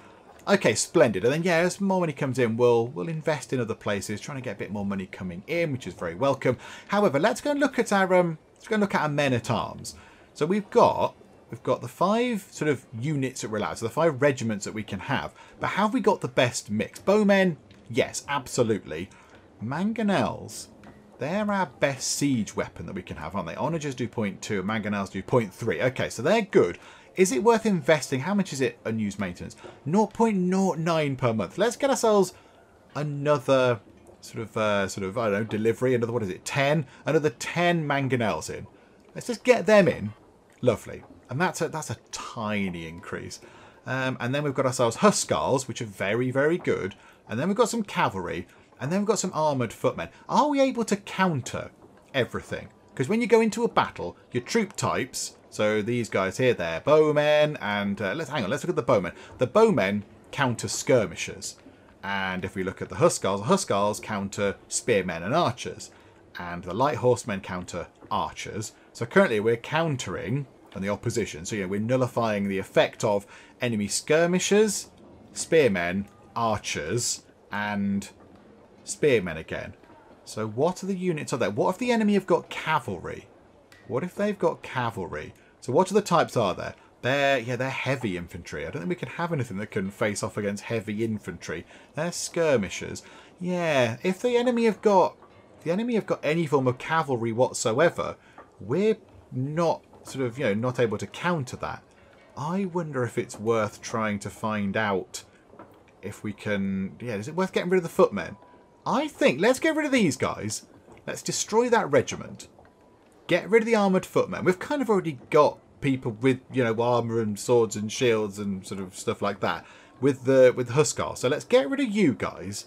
Okay, splendid. And then, yeah, as more money comes in, we'll invest in other places, trying to get a bit more money coming in, which is very welcome. However, let's go and look at our men-at-arms. So we've got the 5 sort of units that we're allowed, so the 5 regiments that we can have. But have we got the best mix? Bowmen, yes, absolutely. Mangonels, they're our best siege weapon that we can have, aren't they? Onagers do 0.2, and mangonels do 0.3. Okay, so they're good. Is it worth investing? How much is it unused maintenance? 0.09 per month. Let's get ourselves another sort of I don't know, delivery. Another, what is it? 10. Another 10 mangonels in. Let's just get them in. Lovely. And that's a tiny increase. And then we've got ourselves Hussars, which are very, very good. And then we've got some cavalry. And then we've got some armoured footmen. Are we able to counter everything? Because when you go into a battle, your troop types... So these guys here, they're bowmen, and let's look at the bowmen. The bowmen counter skirmishers, and if we look at the Hussars counter spearmen and archers, and the light horsemen counter archers. So currently we're countering on the opposition. So we're nullifying the effect of enemy skirmishers, spearmen, archers, and spearmen again. So what are the units of that? What if the enemy have got cavalry? What if they've got cavalry? So what are the types are there? They're heavy infantry. I don't think we can have anything that can face off against heavy infantry. They're skirmishers. Yeah, if the enemy have got any form of cavalry whatsoever, we're not not able to counter that. I wonder if it's worth trying to find out if we can. Yeah, is it worth getting rid of the footmen? I think let's get rid of these guys. Let's destroy that regiment. Get rid of the armoured footmen. We've kind of already got people with, armour and swords and shields and sort of stuff like that with the Hussars. So let's get rid of you guys.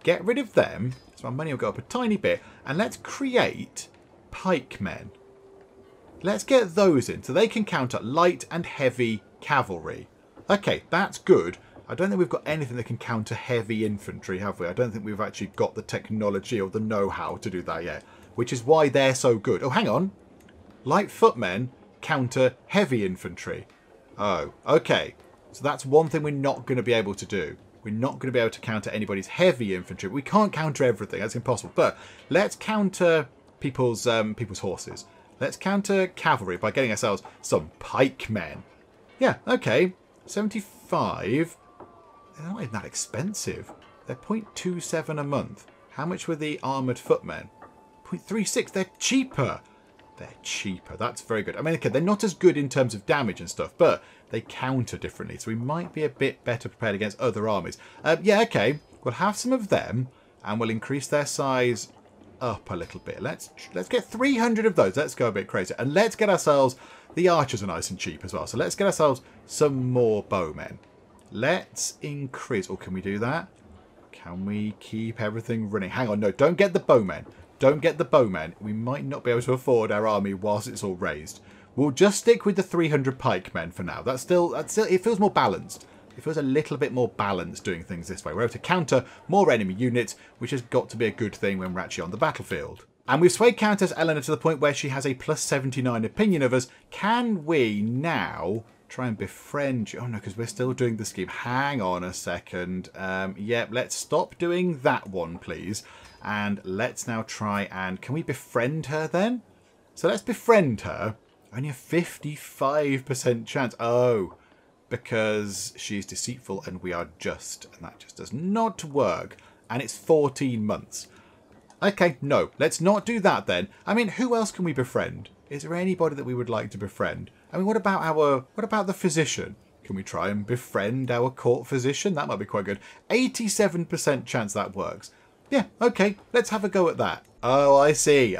Get rid of them. So my money will go up a tiny bit. And let's create pikemen. Let's get those in so they can counter light and heavy cavalry. Okay, that's good. I don't think we've got anything that can counter heavy infantry, have we? I don't think we've actually got the technology or the know-how to do that yet. Which is why they're so good. Oh, hang on. Light footmen counter heavy infantry. Oh, okay. So that's one thing we're not going to be able to do. We're not going to be able to counter anybody's heavy infantry. We can't counter everything. That's impossible. But let's counter people's horses. Let's counter cavalry by getting ourselves some pikemen. Yeah, okay. 75. they're not even that expensive. They're 0.27 a month. How much were the armoured footmen? 0.36. They're cheaper. They're cheaper. That's very good. I mean, okay, they're not as good in terms of damage and stuff, but they counter differently. So we might be a bit better prepared against other armies. Yeah, okay. We'll have some of them, and we'll increase their size up a little bit. Let's get 300 of those. Let's go a bit crazy. And let's get ourselves... The archers are nice and cheap as well. So let's get ourselves some more bowmen. Let's increase... Oh, can we do that? Can we keep everything running? Hang on, no, don't get the bowmen. Don't get the bowmen. We might not be able to afford our army whilst it's all raised. We'll just stick with the 300 pikemen for now. That's still, it feels more balanced. It feels a little bit more balanced doing things this way. We're able to counter more enemy units, which has got to be a good thing when we're actually on the battlefield. And we've swayed Countess Eleanor to the point where she has a plus 79 opinion of us. Can we now try and befriend you? Oh no, because we're still doing the scheme. Hang on a second. Yep, let's stop doing that one, please. And let's now try and... Can we befriend her then? So let's befriend her. Only a 55% chance. Oh, because she's deceitful and we are just. And that just does not work. And it's 14 months. Okay, no. Let's not do that then. I mean, who else can we befriend? Is there anybody that we would like to befriend? I mean, what about the physician? Can we try and befriend our court physician? That might be quite good. 87% chance that works. Yeah, okay, let's have a go at that. Oh, I see,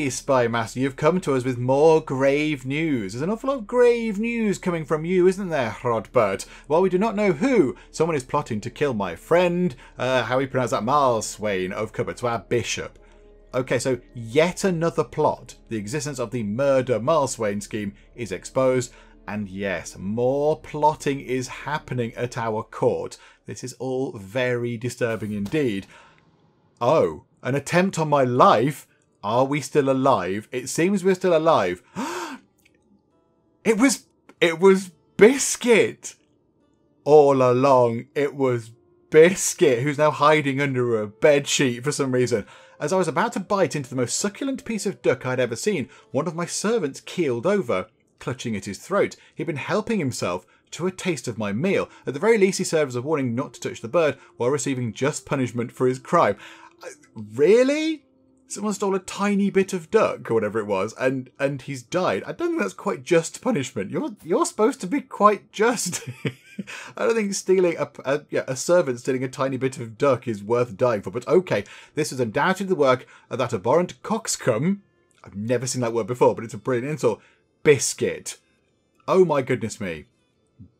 Spy Master. You've come to us with more grave news. There's an awful lot of grave news coming from you, isn't there, Rodbert? While we do not know who, someone is plotting to kill my friend, how we pronounce that, Marlswain of Cupboard, to our bishop. Okay, so yet another plot. The existence of the murder Marlswain scheme is exposed. And yes, more plotting is happening at our court. This is all very disturbing indeed. Oh, an attempt on my life? Are we still alive? It seems we're still alive. It was Biscuit. All along, it was Biscuit, who's now hiding under a bedsheet for some reason. As I was about to bite into the most succulent piece of duck I'd ever seen, one of my servants keeled over, clutching at his throat. He'd been helping himself to a taste of my meal. At the very least, he served as a warning not to touch the bird while receiving just punishment for his crime. Really? Someone stole a tiny bit of duck or whatever it was, and he's died. I don't think that's quite just punishment. You're supposed to be quite just. I don't think stealing a servant stealing a tiny bit of duck is worth dying for. But okay, this is undoubtedly the work of that abhorrent coxcomb. I've never seen that word before, but it's a brilliant insult. Biscuit. Oh my goodness me.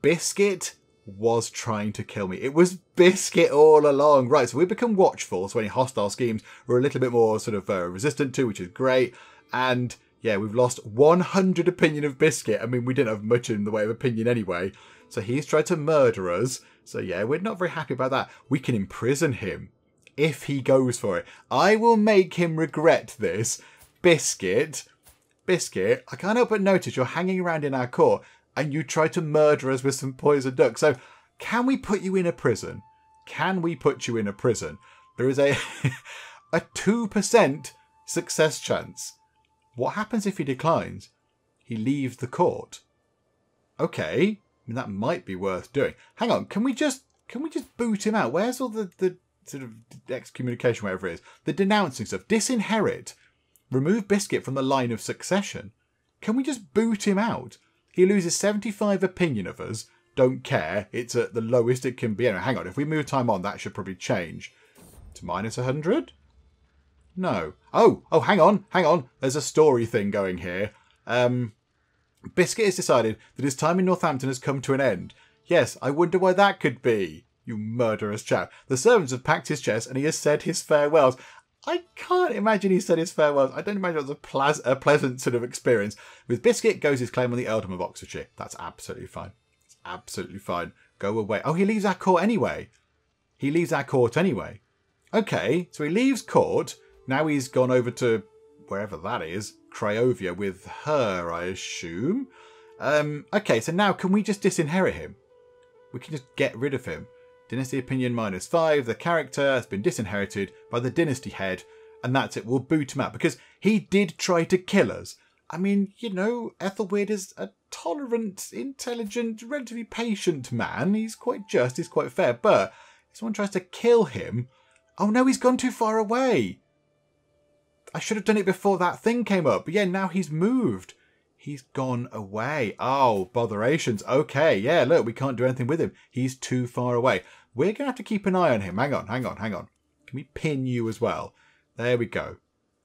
Biscuit was trying to kill me. It was Biscuit all along. Right, so we've become watchful, so any hostile schemes we're a little bit more sort of resistant to, which is great. And yeah, we've lost 100 opinion of Biscuit. I mean, we didn't have much in the way of opinion anyway. So he's tried to murder us. So yeah, we're not very happy about that. We can imprison him if he goes for it. I will make him regret this. Biscuit, I can't help but notice you're hanging around in our court and you try to murder us with some poisoned duck. So can we put you in a prison? Can we put you in a prison? There is a 2% success chance. What happens if he declines? He leaves the court. Okay, I mean, that might be worth doing. Hang on, can we just boot him out? Where's all the sort of excommunication, whatever it is? The denouncing stuff. Disinherit. Remove Biscuit from the line of succession. Can we just boot him out? He loses 75 opinion of us. Don't care. It's at the lowest it can be. Anyway, hang on. If we move time on, that should probably change. To minus 100? No. Oh, hang on. There's a story thing going here. Biscuit has decided that his time in Northampton has come to an end. Yes, I wonder why that could be, you murderous chap. The servants have packed his chest and he has said his farewells. I can't imagine he said his farewells. I don't imagine it was a pleasant sort of experience. With Biscuit goes his claim on the earldom of Oxfordshire. That's absolutely fine. It's absolutely fine. Go away. Oh, he leaves our court anyway. Okay, so he leaves court. Now he's gone over to wherever that is. Cryovia with her, I assume. Okay, so now can we just disinherit him? We can just get rid of him. Dynasty opinion -5. The character has been disinherited by the dynasty head. And that's it. We'll boot him out. Because he did try to kill us. I mean, you know, Aethelweard is a tolerant, intelligent, relatively patient man. He's quite just, he's quite fair, but if someone tries to kill him... Oh no, he's gone too far away. I should have done it before that thing came up. But yeah, now he's moved. He's gone away. Oh, botherations. Okay, yeah, look, we can't do anything with him. He's too far away. We're going to have to keep an eye on him. Hang on. Can we pin you as well? There we go.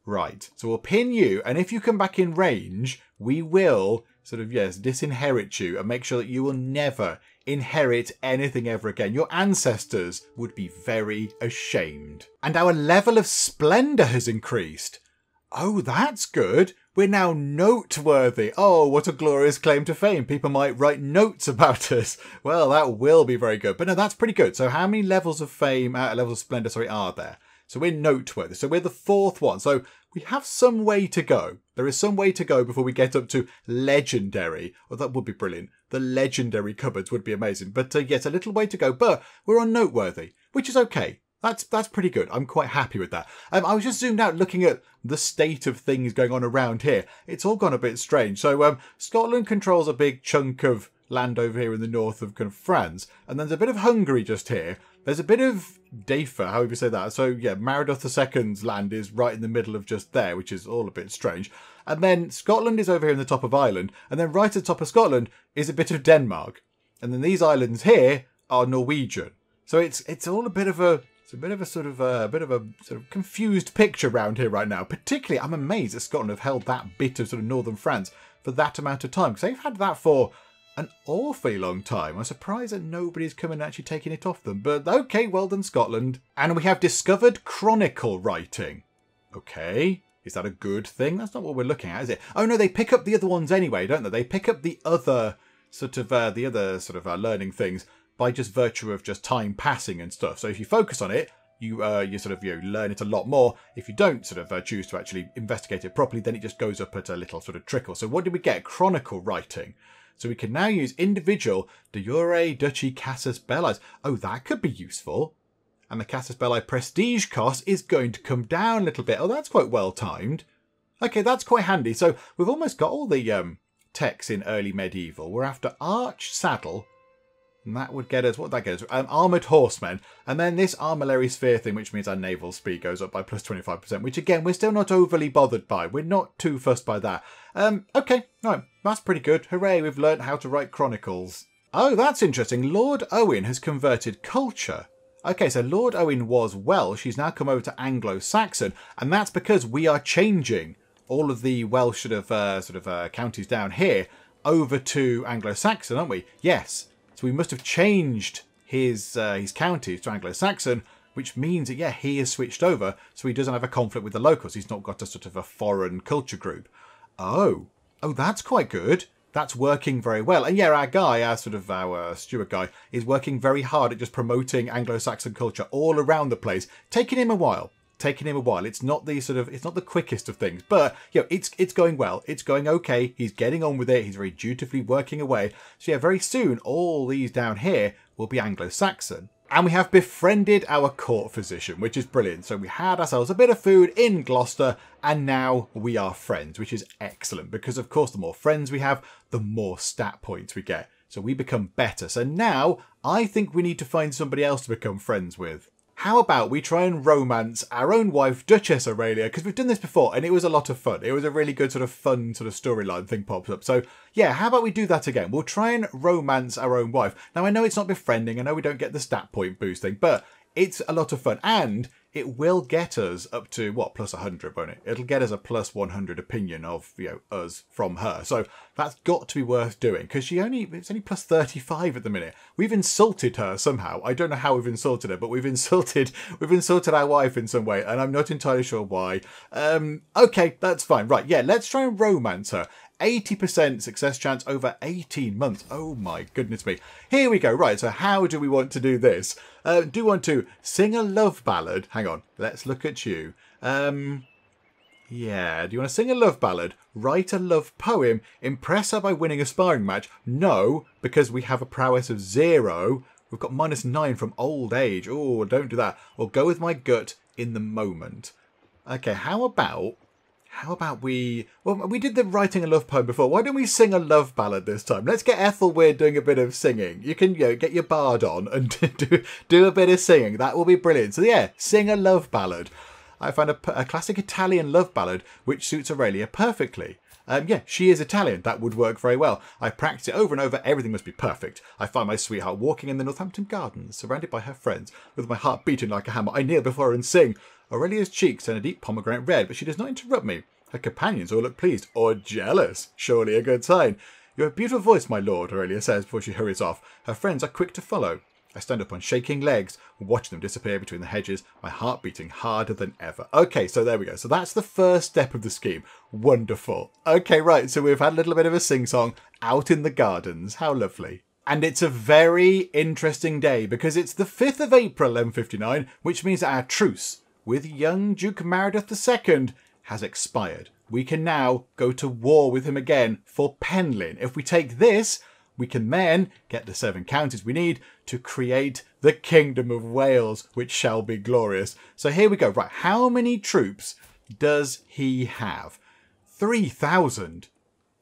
Right, so we'll pin you, and if you come back in range, we will sort of, yes, disinherit you and make sure that you will never inherit anything ever again. Your ancestors would be very ashamed. And our level of splendour has increased. Oh, that's good. We're now noteworthy. Oh, what a glorious claim to fame. People might write notes about us. Well, that will be very good. But no, that's pretty good. So how many levels of fame, levels of splendour, sorry, are there? So we're noteworthy. So we're the 4th one. So we have some way to go. There is some way to go before we get up to legendary. Well, that would be brilliant. The legendary cupboards would be amazing. But yes, a little way to go. But we're on noteworthy, which is okay. That's pretty good. I'm quite happy with that. I was just zoomed out looking at the state of things going on around here. It's all gone a bit strange. So Scotland controls a big chunk of land over here in the north of kind of France. And there's a bit of Hungary just here. There's a bit of Dafa, however you say that. So yeah, Maradoth II's land is right in the middle of just there, which is all a bit strange. And then Scotland is over here in the top of Ireland. And then right at the top of Scotland is a bit of Denmark. And then these islands here are Norwegian. So it's all a bit of a... It's a bit of a sort of confused picture around here right now. Particularly, I'm amazed that Scotland have held that bit of sort of northern France for that amount of time. Because they've had that for an awfully long time. I'm surprised that nobody's come and actually taken it off them. But okay, well done, Scotland. And we have discovered Chronicle Writing. Okay, is that a good thing? That's not what we're looking at, is it? Oh no, they pick up the other ones anyway, don't they? They pick up the other sort of learning things by just virtue of just time passing and stuff. So if you focus on it, you learn it a lot more. If you don't sort of choose to actually investigate it properly, then it just goes up at a little sort of trickle. So what did we get? Chronicle Writing. So we can now use individual de jure duchy casus belli. Oh, that could be useful. And the casus belli prestige cost is going to come down a little bit. Oh, that's quite well timed. Okay, that's quite handy. So we've almost got all the techs in early medieval. We're after arch saddle. And that would get us, what would that get us? Armoured horsemen. And then this armillary sphere thing, which means our naval speed goes up by plus 25%, which again, we're still not overly bothered by. We're not too fussed by that. Okay, right, that's pretty good. Hooray, we've learnt how to write chronicles. Oh, that's interesting. Lord Owen has converted culture. Okay, so Lord Owen was Welsh. He's now come over to Anglo-Saxon. And that's because we are changing all of the Welsh counties down here over to Anglo-Saxon, aren't we? Yes. So we must have changed his counties to Anglo-Saxon, which means that, yeah, he has switched over, so he doesn't have a conflict with the locals. He's not got a sort of a foreign culture group. Oh, that's quite good. That's working very well. And yeah, our steward guy, is working very hard at just promoting Anglo-Saxon culture all around the place, taking him a while. It's not the quickest of things, but you know, it's going well. It's going okay. He's getting on with it. He's very dutifully working away. So yeah, very soon all these down here will be Anglo-Saxon. And we have befriended our court physician, which is brilliant. So we had ourselves a bit of food in Gloucester, and now we are friends, which is excellent because of course the more friends we have, the more stat points we get. So we become better. So now I think we need to find somebody else to become friends with. How about we try and romance our own wife, Duchess Aurelia, because we've done this before and it was a lot of fun. It was a really good sort of fun sort of storyline thing pops up. So yeah, how about we do that again? We'll try and romance our own wife. Now I know it's not befriending, I know we don't get the stat point boosting, but it's a lot of fun and it will get us up to, what, plus 100, won't it? It'll get us a plus 100 opinion of, you know, us from her. So that's got to be worth doing because it's only plus 35 at the minute. We've insulted her somehow. I don't know how we've insulted her, but we've insulted our wife in some way, and I'm not entirely sure why. Okay, that's fine. Right, yeah, let's try and romance her. 80% success chance over 18 months. Oh my goodness me. Here we go. Right, so how do we want to do this? Do you want to sing a love ballad? Hang on, let's look at you. Yeah, do you want to sing a love ballad? Write a love poem? Impress her by winning a sparring match? No, because we have a prowess of 0. We've got -9 from old age. Oh, don't do that. Or go with my gut in the moment. Okay, how about How about we did the writing a love poem before. Why don't we sing a love ballad this time? Let's get Aethelweard doing a bit of singing. You can get your bard on and do a bit of singing. That will be brilliant. So yeah, sing a love ballad. I found a classic Italian love ballad which suits Aurelia perfectly. Yeah, she is Italian. That would work very well. I practice it over and over. Everything must be perfect. I find my sweetheart walking in the Northampton gardens, surrounded by her friends, with my heart beating like a hammer. I kneel before her and sing. Aurelia's cheeks turn a deep pomegranate red, but she does not interrupt me. Her companions all look pleased or jealous. Surely a good sign. You have a beautiful voice, my lord, Aurelia says before she hurries off. Her friends are quick to follow. I stand up on shaking legs, watching them disappear between the hedges, my heart beating harder than ever. Okay, so there we go. So that's the first step of the scheme. Wonderful. Okay, right, so we've had a little bit of a sing-song out in the gardens. How lovely. And it's a very interesting day because it's the 5th of April, 1159, which means that our truce with young Duke Meredith II has expired. We can now go to war with him again for Penlyn. If we take this, we can then get the 7 counties we need to create the Kingdom of Wales, which shall be glorious. So here we go. Right, how many troops does he have? 3,000.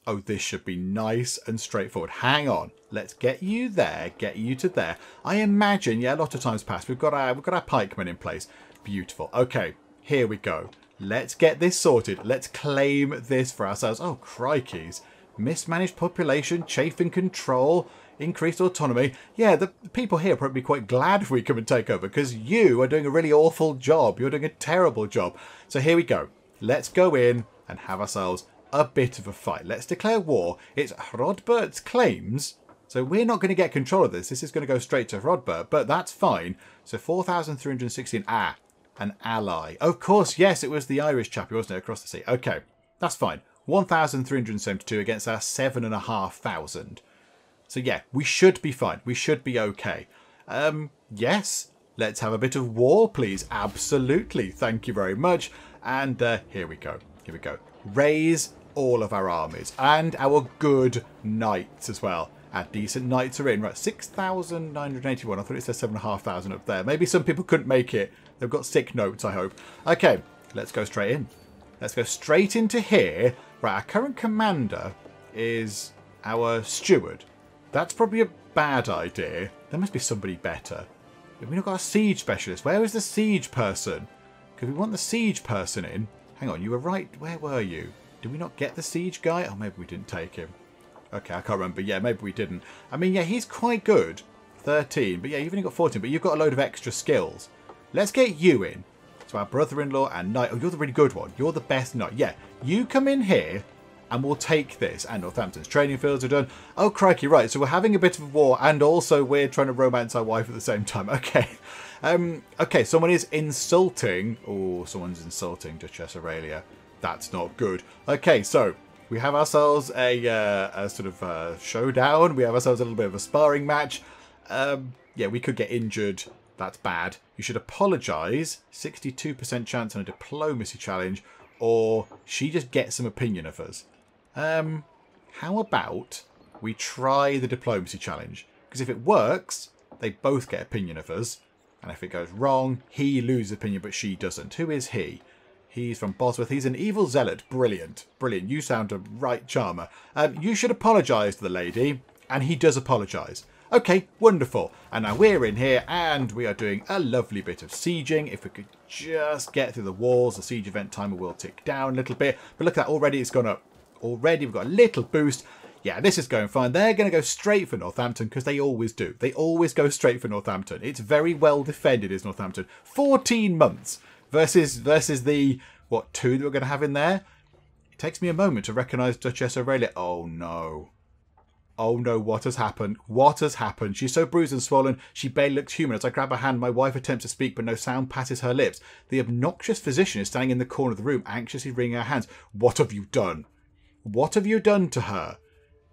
Oh, this should be nice and straightforward. Hang on. Let's get you there, get you to there. I imagine, yeah, a lot of times past, we've got our pikemen in place. Beautiful. Okay, here we go. Let's get this sorted. Let's claim this for ourselves. Oh, crikeys. Mismanaged population, chafing control, increased autonomy. Yeah, the people here are probably quite glad if we come and take over because you are doing a really awful job. You're doing a terrible job. So here we go. Let's go in and have ourselves a bit of a fight. Let's declare war. It's Hrodbert's claims. So we're not going to get control of this. This is going to go straight to Hrodbert, but that's fine. So 4,316. An ally. Of course, yes, it was the Irish chappie, wasn't it, across the sea. Okay, that's fine. 1,372 against our 7,500. So yeah, we should be fine. We should be okay. Yes, let's have a bit of war, please. Absolutely. Thank you very much. And here we go. Here we go. Raise all of our armies and our good knights as well. Our decent knights are in. Right, 6,981. I thought it said 7,500 up there. Maybe some people couldn't make it. They've got sick notes, I hope. Okay, let's go straight in. Let's go straight into here. Right, our current commander is our steward. That's probably a bad idea. There must be somebody better. We've not got a siege specialist. Where is the siege person? Because we want the siege person in. Hang on, you were right. Where were you? Did we not get the siege guy? Oh, maybe we didn't take him. Okay, I can't remember. Yeah, maybe we didn't. I mean, yeah, he's quite good. 13. But yeah, you've only got 14. But you've got a load of extra skills. Let's get you in. So our brother-in-law and knight. Oh, you're the really good one. You're the best knight. Yeah, you come in here and we'll take this. And Northampton's training fields are done. Oh, crikey, right. So we're having a bit of a war and also we're trying to romance our wife at the same time. Okay. Okay, someone is insulting. Oh, someone's insulting Duchess Aurelia. That's not good. Okay, so we have ourselves a sort of showdown. We have ourselves a little bit of a sparring match. Yeah, we could get injured. That's bad. You should apologise. 62% chance on a diplomacy challenge. Or she just gets some opinion of us. How about we try the diplomacy challenge? Because if it works, they both get opinion of us. And if it goes wrong, he loses opinion, but she doesn't. Who is he? He's from Bosworth. He's an evil zealot. Brilliant. Brilliant. You sound a right charmer. You should apologise to the lady. And he does apologise. Okay, wonderful. And now we're in here and we are doing a lovely bit of sieging. If we could just get through the walls, the siege event timer will tick down a little bit. But look at that, already it's gone up. Already we've got a little boost. Yeah, this is going fine. They're going to go straight for Northampton because they always do. They always go straight for Northampton. It's very well defended, is Northampton. 14 months versus the, what, 2 that we're going to have in there? It takes me a moment to recognise Duchess Aurelia. Oh, no. Oh no, what has happened? What has happened? She's so bruised and swollen, she barely looks human. As I grab her hand, my wife attempts to speak, but no sound passes her lips. The obnoxious physician is standing in the corner of the room, anxiously wringing her hands. What have you done? What have you done to her?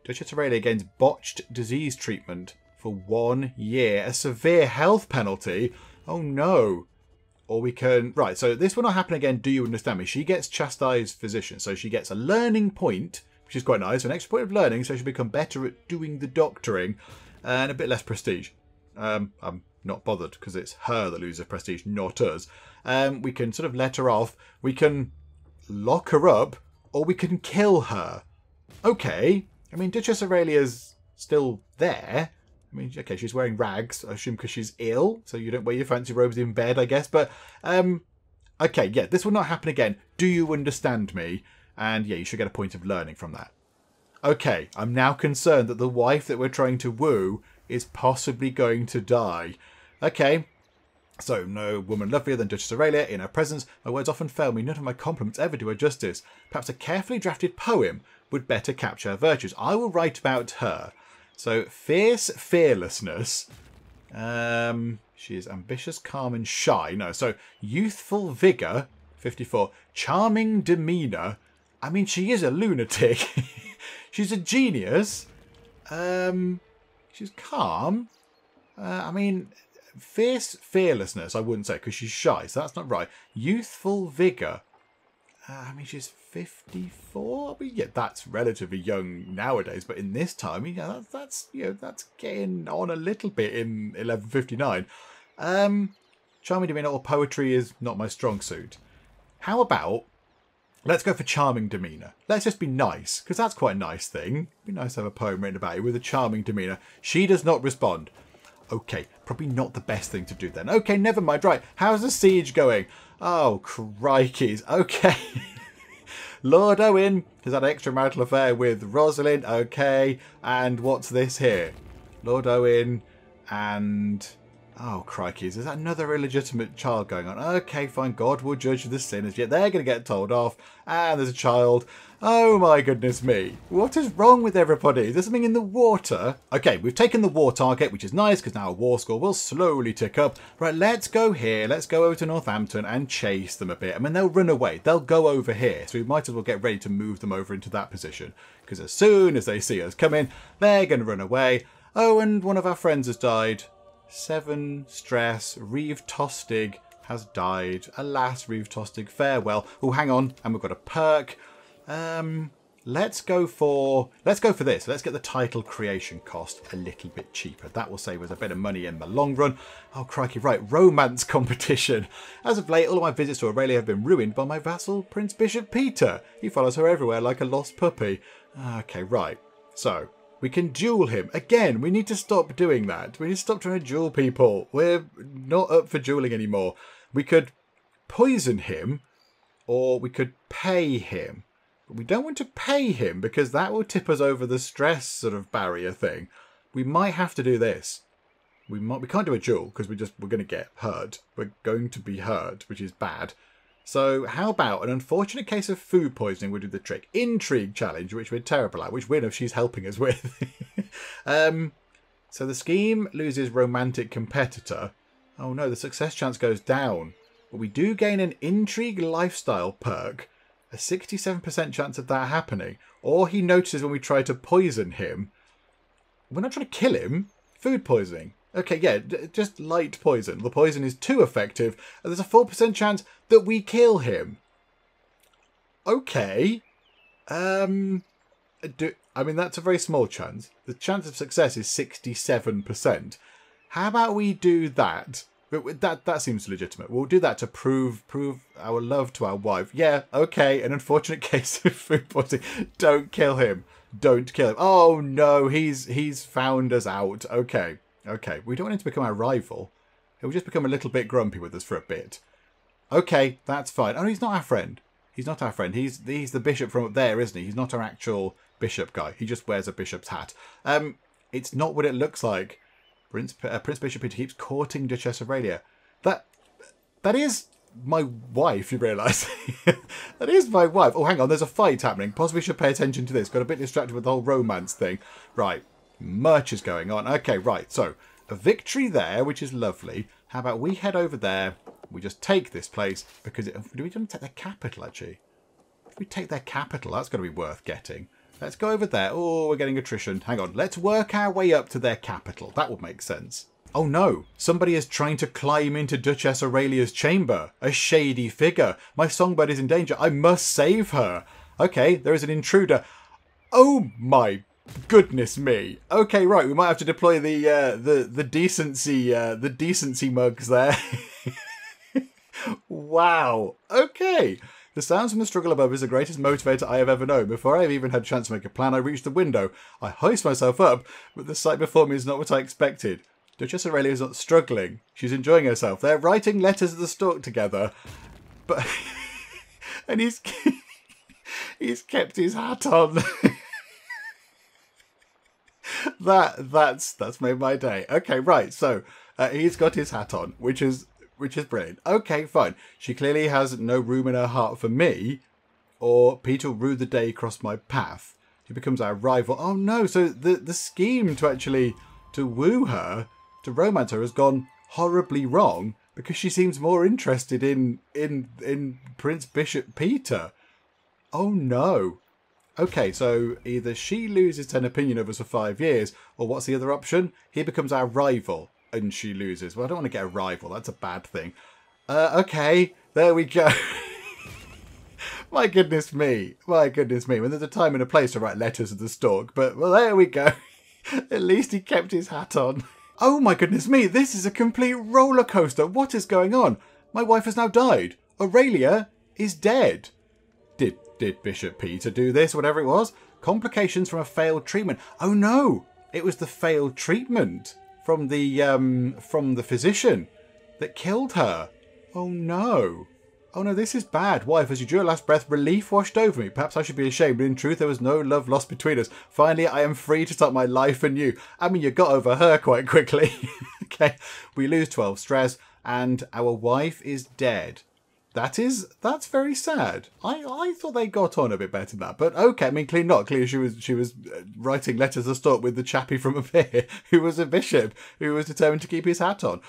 Duchess Aurelia gains botched disease treatment for 1 year. A severe health penalty? Oh no. Or we can... Right, so this will not happen again, do you understand me? She gets chastised physician, so she gets a learning point, which is quite nice, an extra point of learning, so she'll become better at doing the doctoring, and a bit less prestige. I'm not bothered, because it's her that loses prestige, not us. We can sort of let her off. We can lock her up, or we can kill her. Okay. I mean, Duchess Aurelia's still there. I mean, okay, she's wearing rags, I assume because she's ill, so you don't wear your fancy robes in bed, I guess. But, okay, yeah, this will not happen again. Do you understand me? And, yeah, you should get a point of learning from that. Okay, I'm now concerned that the wife that we're trying to woo is possibly going to die. Okay, so no woman lovelier than Duchess Aurelia. In her presence, my words often fail me. None of my compliments ever do her justice. Perhaps a carefully drafted poem would better capture her virtues. I will write about her. So, fierce fearlessness. She is ambitious, calm and shy. No, so youthful vigour, 54. Charming demeanour. I mean, she is a lunatic. She's a genius. She's calm. I mean, fierce fearlessness, I wouldn't say, because she's shy, so that's not right. Youthful vigour. I mean, she's 54. I mean, yeah, that's relatively young nowadays, but in this time, yeah, that's getting on a little bit in 1159. Charming demeanour or poetry is not my strong suit. How about let's go for charming demeanour. Let's just be nice, because that's quite a nice thing. It'd be nice to have a poem written about you with a charming demeanour. She does not respond. Okay, probably not the best thing to do then. Okay, never mind. Right, how's the siege going? Oh, crikeys. Okay. Lord Owen has had an extramarital affair with Rosalind. Okay, and what's this here? Lord Owen and... oh, crikeys. Is that another illegitimate child going on? Okay, fine. God will judge the sinners. Yet they're going to get told off. And there's a child. Oh, my goodness me. What is wrong with everybody? Is there something in the water? Okay, we've taken the war target, which is nice because now our war score will slowly tick up. Right, let's go here. Let's go over to Northampton and chase them a bit. I mean, they'll run away. They'll go over here. So we might as well get ready to move them over into that position. Because as soon as they see us coming, they're going to run away. Oh, and one of our friends has died. 7 stress. Reeve Tostig has died. Alas, Reeve Tostig, farewell. Oh, hang on. And we've got a perk. Let's go for this. Let's get the title creation cost a little bit cheaper. That will save us a bit of money in the long run. Oh, crikey. Right. Romance competition. As of late, all of my visits to Aurelia have been ruined by my vassal, Prince Bishop Peter. He follows her everywhere like a lost puppy. Okay, right. So... we can duel him. Again, we need to stop doing that. We need to stop trying to duel people. We're not up for dueling anymore. We could poison him, or we could pay him. But we don't want to pay him, because that will tip us over the stress sort of barrier thing. We might have to do this. We can't do a duel, because we're going to get hurt. We're going to be hurt, which is bad. So how about an unfortunate case of food poisoning would do the trick. Intrigue challenge, which we're terrible at, which we know she's helping us with. So the scheme loses romantic competitor. Oh no, the success chance goes down. But we do gain an intrigue lifestyle perk. A 67% chance of that happening. Or he notices when we try to poison him. We're not trying to kill him. Food poisoning. Okay, yeah, just light poison. The poison is too effective, and there's a 4% chance that we kill him. Okay. I mean, that's a very small chance. The chance of success is 67%. How about we do that? That seems legitimate. We'll do that to prove our love to our wife. Yeah, okay, an unfortunate case of food poisoning. Don't kill him. Don't kill him. Oh, no, he's found us out. Okay. Okay, we don't want him to become our rival. He'll just become a little bit grumpy with us for a bit. Okay, that's fine. Oh, he's not our friend. He's not our friend. He's the bishop from up there, isn't he? He's not our actual bishop guy. He just wears a bishop's hat. It's not what it looks like. Prince Bishop Peter keeps courting Duchess Aurelia. That is my wife, you realise? That is my wife. Oh, hang on, there's a fight happening. Possibly should pay attention to this. Got a bit distracted with the whole romance thing. Right. Much is going on. Okay, right. So, a victory there, which is lovely. How about we head over there? We just take this place because... do we want to take their capital, actually? If we take their capital, that's going to be worth getting. Let's go over there. Oh, we're getting attrition. Hang on. Let's work our way up to their capital. That would make sense. Oh, no. Somebody is trying to climb into Duchess Aurelia's chamber. A shady figure. My songbird is in danger. I must save her. Okay, there is an intruder. Oh, my goodness me. Okay, right. We might have to deploy the decency mugs there. Wow. Okay. The sounds from the struggle above is the greatest motivator I have ever known. Before I have even had a chance to make a plan, I reach the window. I hoist myself up, but the sight before me is not what I expected. Duchess Aurelia is not struggling. She's enjoying herself. They're writing letters of the stork together. But... and he's kept his hat on. That's made my day. Okay, right. So he's got his hat on, which is brilliant. Okay, fine. She clearly has no room in her heart for me, or Peter will rue the day he crossed my path. He becomes our rival. Oh no! So the scheme to woo her, to romance her, has gone horribly wrong because she seems more interested in Prince Bishop Peter. Oh no! Okay, so either she loses an opinion of us for 5 years, or what's the other option? He becomes our rival, and she loses. Well, I don't want to get a rival. That's a bad thing. Okay, there we go. My goodness me. My goodness me. When there's a time and a place to write letters to the stork. But, well, there we go. At least he kept his hat on. Oh my goodness me. This is a complete roller coaster. What is going on? My wife has now died. Aurelia is dead. Did Bishop Peter do this, whatever it was? Complications from a failed treatment. Oh no, it was the failed treatment from the physician that killed her. Oh no. Oh no, this is bad. Wife, as you drew a last breath, relief washed over me. Perhaps I should be ashamed, but in truth there was no love lost between us. Finally, I am free to start my life anew. I mean, you got over her quite quickly. Okay, we lose 12 stress, and our wife is dead. That's very sad. I thought they got on a bit better than that, but okay. I mean, clearly she was writing letters of stork with the chappie from up here, who was a bishop, who was determined to keep his hat on.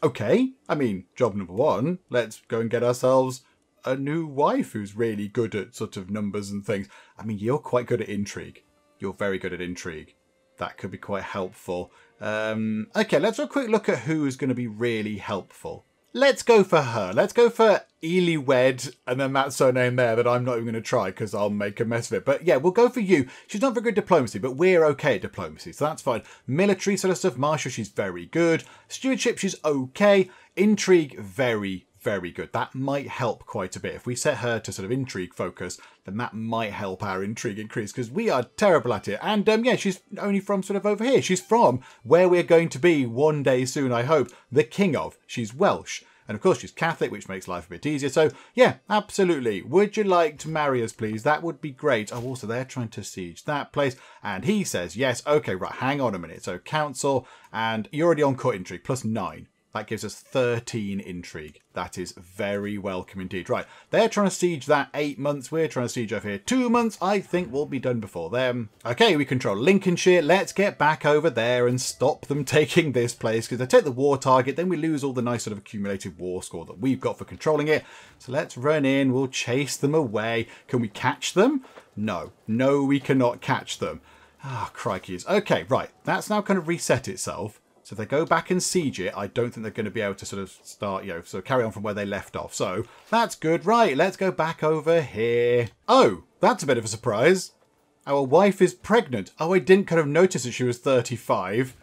Okay. I mean, job number one. Let's go and get ourselves a new wife who's really good at sort of numbers and things. I mean, you're quite good at intrigue. You're very good at intrigue. That could be quite helpful. Okay, let's have a quick look at who's going to be really helpful. Let's go for her. Let's go for Aethelweard, and then that surname there that I'm not even going to try because I'll make a mess of it. But yeah, we'll go for you. She's not very good at diplomacy, but we're okay at diplomacy, so that's fine. Military sort of stuff, martial, she's very good. Stewardship, she's okay. Intrigue, very, very good. That might help quite a bit. If we set her to sort of intrigue focus, then that might help our intrigue increase because we are terrible at it. And yeah, she's only from sort of over here. She's from where we're going to be one day soon, I hope, the king of. She's Welsh. And of course, she's Catholic, which makes life a bit easier. So yeah, absolutely. Would you like to marry us, please? That would be great. Oh, also, they're trying to siege that place. And he says, yes. Okay, right. Hang on a minute. So council, and you're already on court intrigue, +9. That gives us 13 intrigue. That is very welcome indeed. Right, they're trying to siege that 8 months. We're trying to siege over here 2 months. I think we'll be done before them. Okay, we control Lincolnshire. Let's get back over there and stop them taking this place because they take the war target. Then we lose all the nice sort of accumulated war score that we've got for controlling it. So let's run in. We'll chase them away. Can we catch them? No. No, we cannot catch them. Ah, crikeys. Okay, right. That's now kind of reset itself. So if they go back and siege it, I don't think they're going to be able to sort of start, sort of carry on from where they left off. So that's good. Right, let's go back over here. Oh, that's a bit of a surprise. Our wife is pregnant. Oh, I didn't kind of notice that she was 35.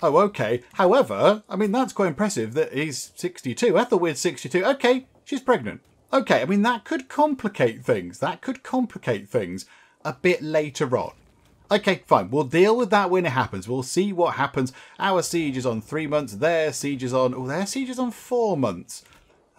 Oh, okay. However, I mean, that's quite impressive that he's 62. Aethelweard's 62. Okay, she's pregnant. Okay, I mean, that could complicate things. That could complicate things a bit later on. Okay, fine. We'll deal with that when it happens. We'll see what happens. Our siege is on 3 months. Their siege is on... Oh, their siege is on 4 months.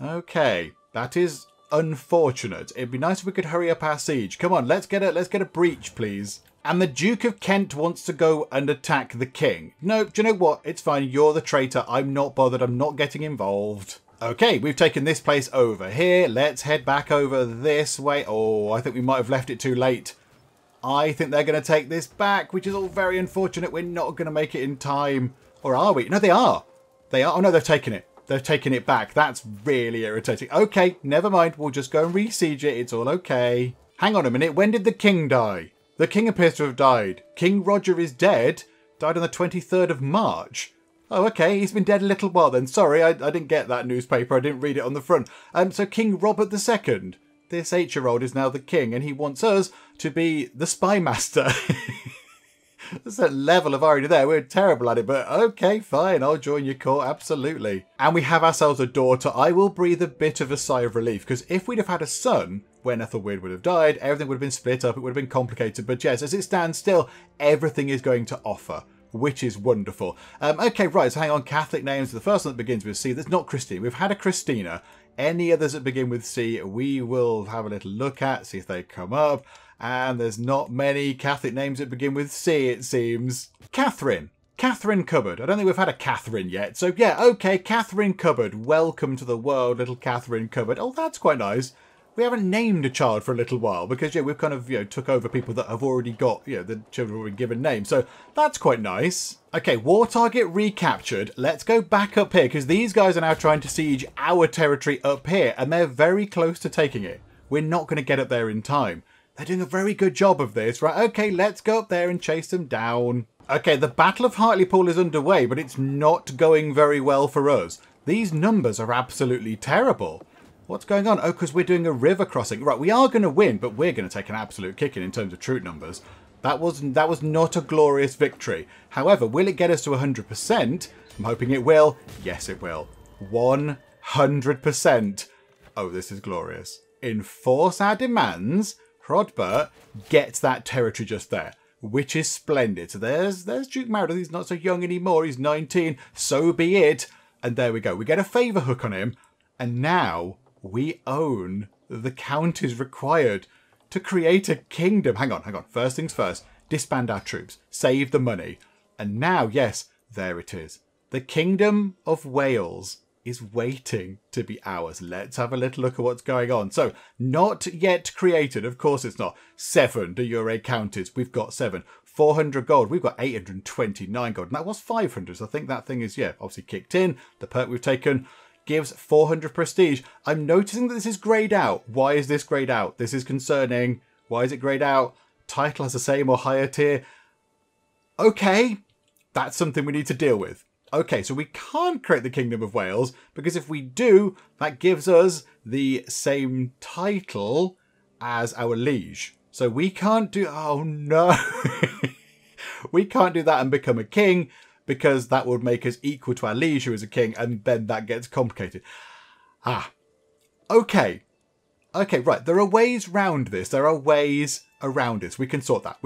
Okay, that is unfortunate. It'd be nice if we could hurry up our siege. Come on, let's get a breach, please. And the Duke of Kent wants to go and attack the king. No, do you know what? It's fine. You're the traitor. I'm not bothered. I'm not getting involved. Okay, we've taken this place over here. Let's head back over this way. Oh, I think we might have left it too late. I think they're going to take this back, which is all very unfortunate. We're not going to make it in time. Or are we? No, they are. They are. Oh, no, they've taken it. They've taken it back. That's really irritating. Okay, never mind. We'll just go and re-siege it. It's all okay. Hang on a minute. When did the king die? The king appears to have died. King Roger is dead. Died on the 23rd of March. Oh, okay. He's been dead a little while then. Sorry, I didn't get that newspaper. I didn't read it on the front. So King Robert II. This 8-year-old is now the king, and he wants us to be the spy master. There's a level of irony there. We're terrible at it, but okay, fine. I'll join your court, absolutely. And we have ourselves a daughter. I will breathe a bit of a sigh of relief, because if we'd have had a son, when Aethelweard would have died, everything would have been split up. It would have been complicated. But yes, as it stands still, everything is going to offer, which is wonderful. Okay, right, so hang on. Catholic names. The first one that begins with C, that's not Christine. We've had a Christina. Any others that begin with C, we will have a little look at, see if they come up. And there's not many Catholic names that begin with C, it seems. Catherine. Catherine Cupboard. I don't think we've had a Catherine yet. So yeah, okay, Catherine Cupboard. Welcome to the world, little Catherine Cupboard. Oh, that's quite nice. We haven't named a child for a little while because, yeah, we've kind of, took over people that have already got, the children have already given names. So that's quite nice. Okay, war target recaptured. Let's go back up here because these guys are now trying to siege our territory up here and they're very close to taking it. We're not going to get up there in time. They're doing a very good job of this, right? Okay, let's go up there and chase them down. Okay, the Battle of Hartlepool is underway, but it's not going very well for us. These numbers are absolutely terrible. What's going on? Oh, because we're doing a river crossing. Right, we are going to win, but we're going to take an absolute kicking in terms of troop numbers. That was not a glorious victory. However, will it get us to 100%? I'm hoping it will. Yes, it will. 100%. Oh, this is glorious. Enforce our demands. Hrodbert gets that territory just there, which is splendid. So there's Duke Meredith. He's not so young anymore. He's 19. So be it. And there we go. We get a favour hook on him. And now we own the counties required to create a kingdom. Hang on. First things first. Disband our troops. Save the money. And now, yes, there it is. The Kingdom of Wales is waiting to be ours. Let's have a little look at what's going on. So, not yet created. Of course it's not. 7 de jure counties. We've got 7. 400 gold. We've got 829 gold. And that was 500. So I think that thing is, obviously kicked in. The perk we've taken gives 400 prestige. I'm noticing that this is greyed out. Why is this greyed out? This is concerning. Why is it greyed out? Title has the same or higher tier. Okay, that's something we need to deal with. Okay, so we can't create the Kingdom of Wales because if we do, that gives us the same title as our liege. So we can't do... Oh, no. We can't do that and become a king, because that would make us equal to our liege who is a king, and then that gets complicated. Okay. Okay, right. There are ways round this. There are ways around this. We can sort that.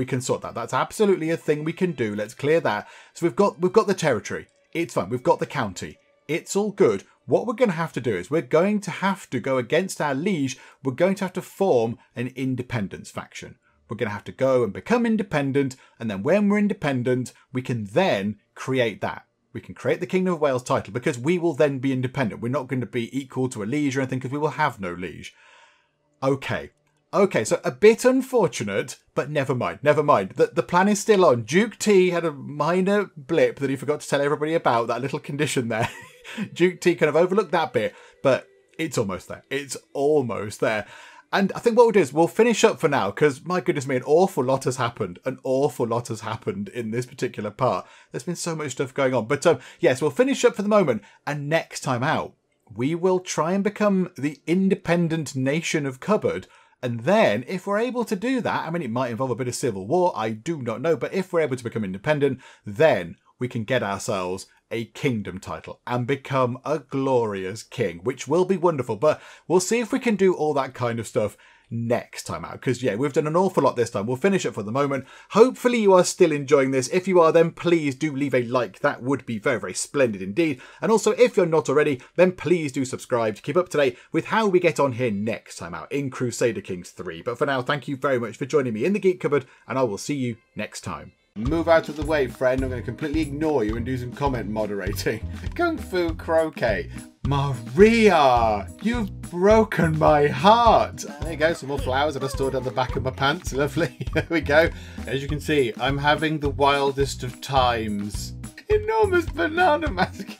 That's absolutely a thing we can do. Let's clear that. So we've got the territory. It's fine. We've got the county. It's all good. What we're going to have to do is we're going to have to go against our liege. We're going to have to form an independence faction. We're going to have to go and become independent. And then when we're independent, we can then create that. We can create the Kingdom of Wales title because we will then be independent. We're not going to be equal to a liege or anything because we will have no liege. Okay. Okay, so a bit unfortunate, but never mind. The plan is still on. Duke T had a minor blip that he forgot to tell everybody about, that little condition there. Duke T kind of overlooked that bit, but it's almost there. It's almost there. And I think what we'll do is we'll finish up for now because, my goodness me, an awful lot has happened. An awful lot has happened in this particular part. There's been so much stuff going on. But yes, we'll finish up for the moment. And next time out, we will try and become the independent nation of Cupboard. And then, if we're able to do that, I mean, it might involve a bit of civil war. I do not know. But if we're able to become independent, then we can get ourselves a kingdom title and become a glorious king, which will be wonderful. But we'll see if we can do all that kind of stuff next time out, because yeah, we've done an awful lot this time. We'll finish it for the moment. Hopefully you are still enjoying this. If you are, then please do leave a like. That would be very, very splendid indeed. And also, if you're not already, then please do subscribe to keep up to date with how we get on here next time out in Crusader Kings 3. But for now, thank you very much for joining me in the Geek Cupboard, and I will see you next time. Move out of the way, friend. I'm going to completely ignore you and do some comment moderating. Kung Fu Croquet. Maria, you've broken my heart. There you go, some more flowers that I stored on the back of my pants. Lovely. There we go. As you can see, I'm having the wildest of times. Enormous banana mask.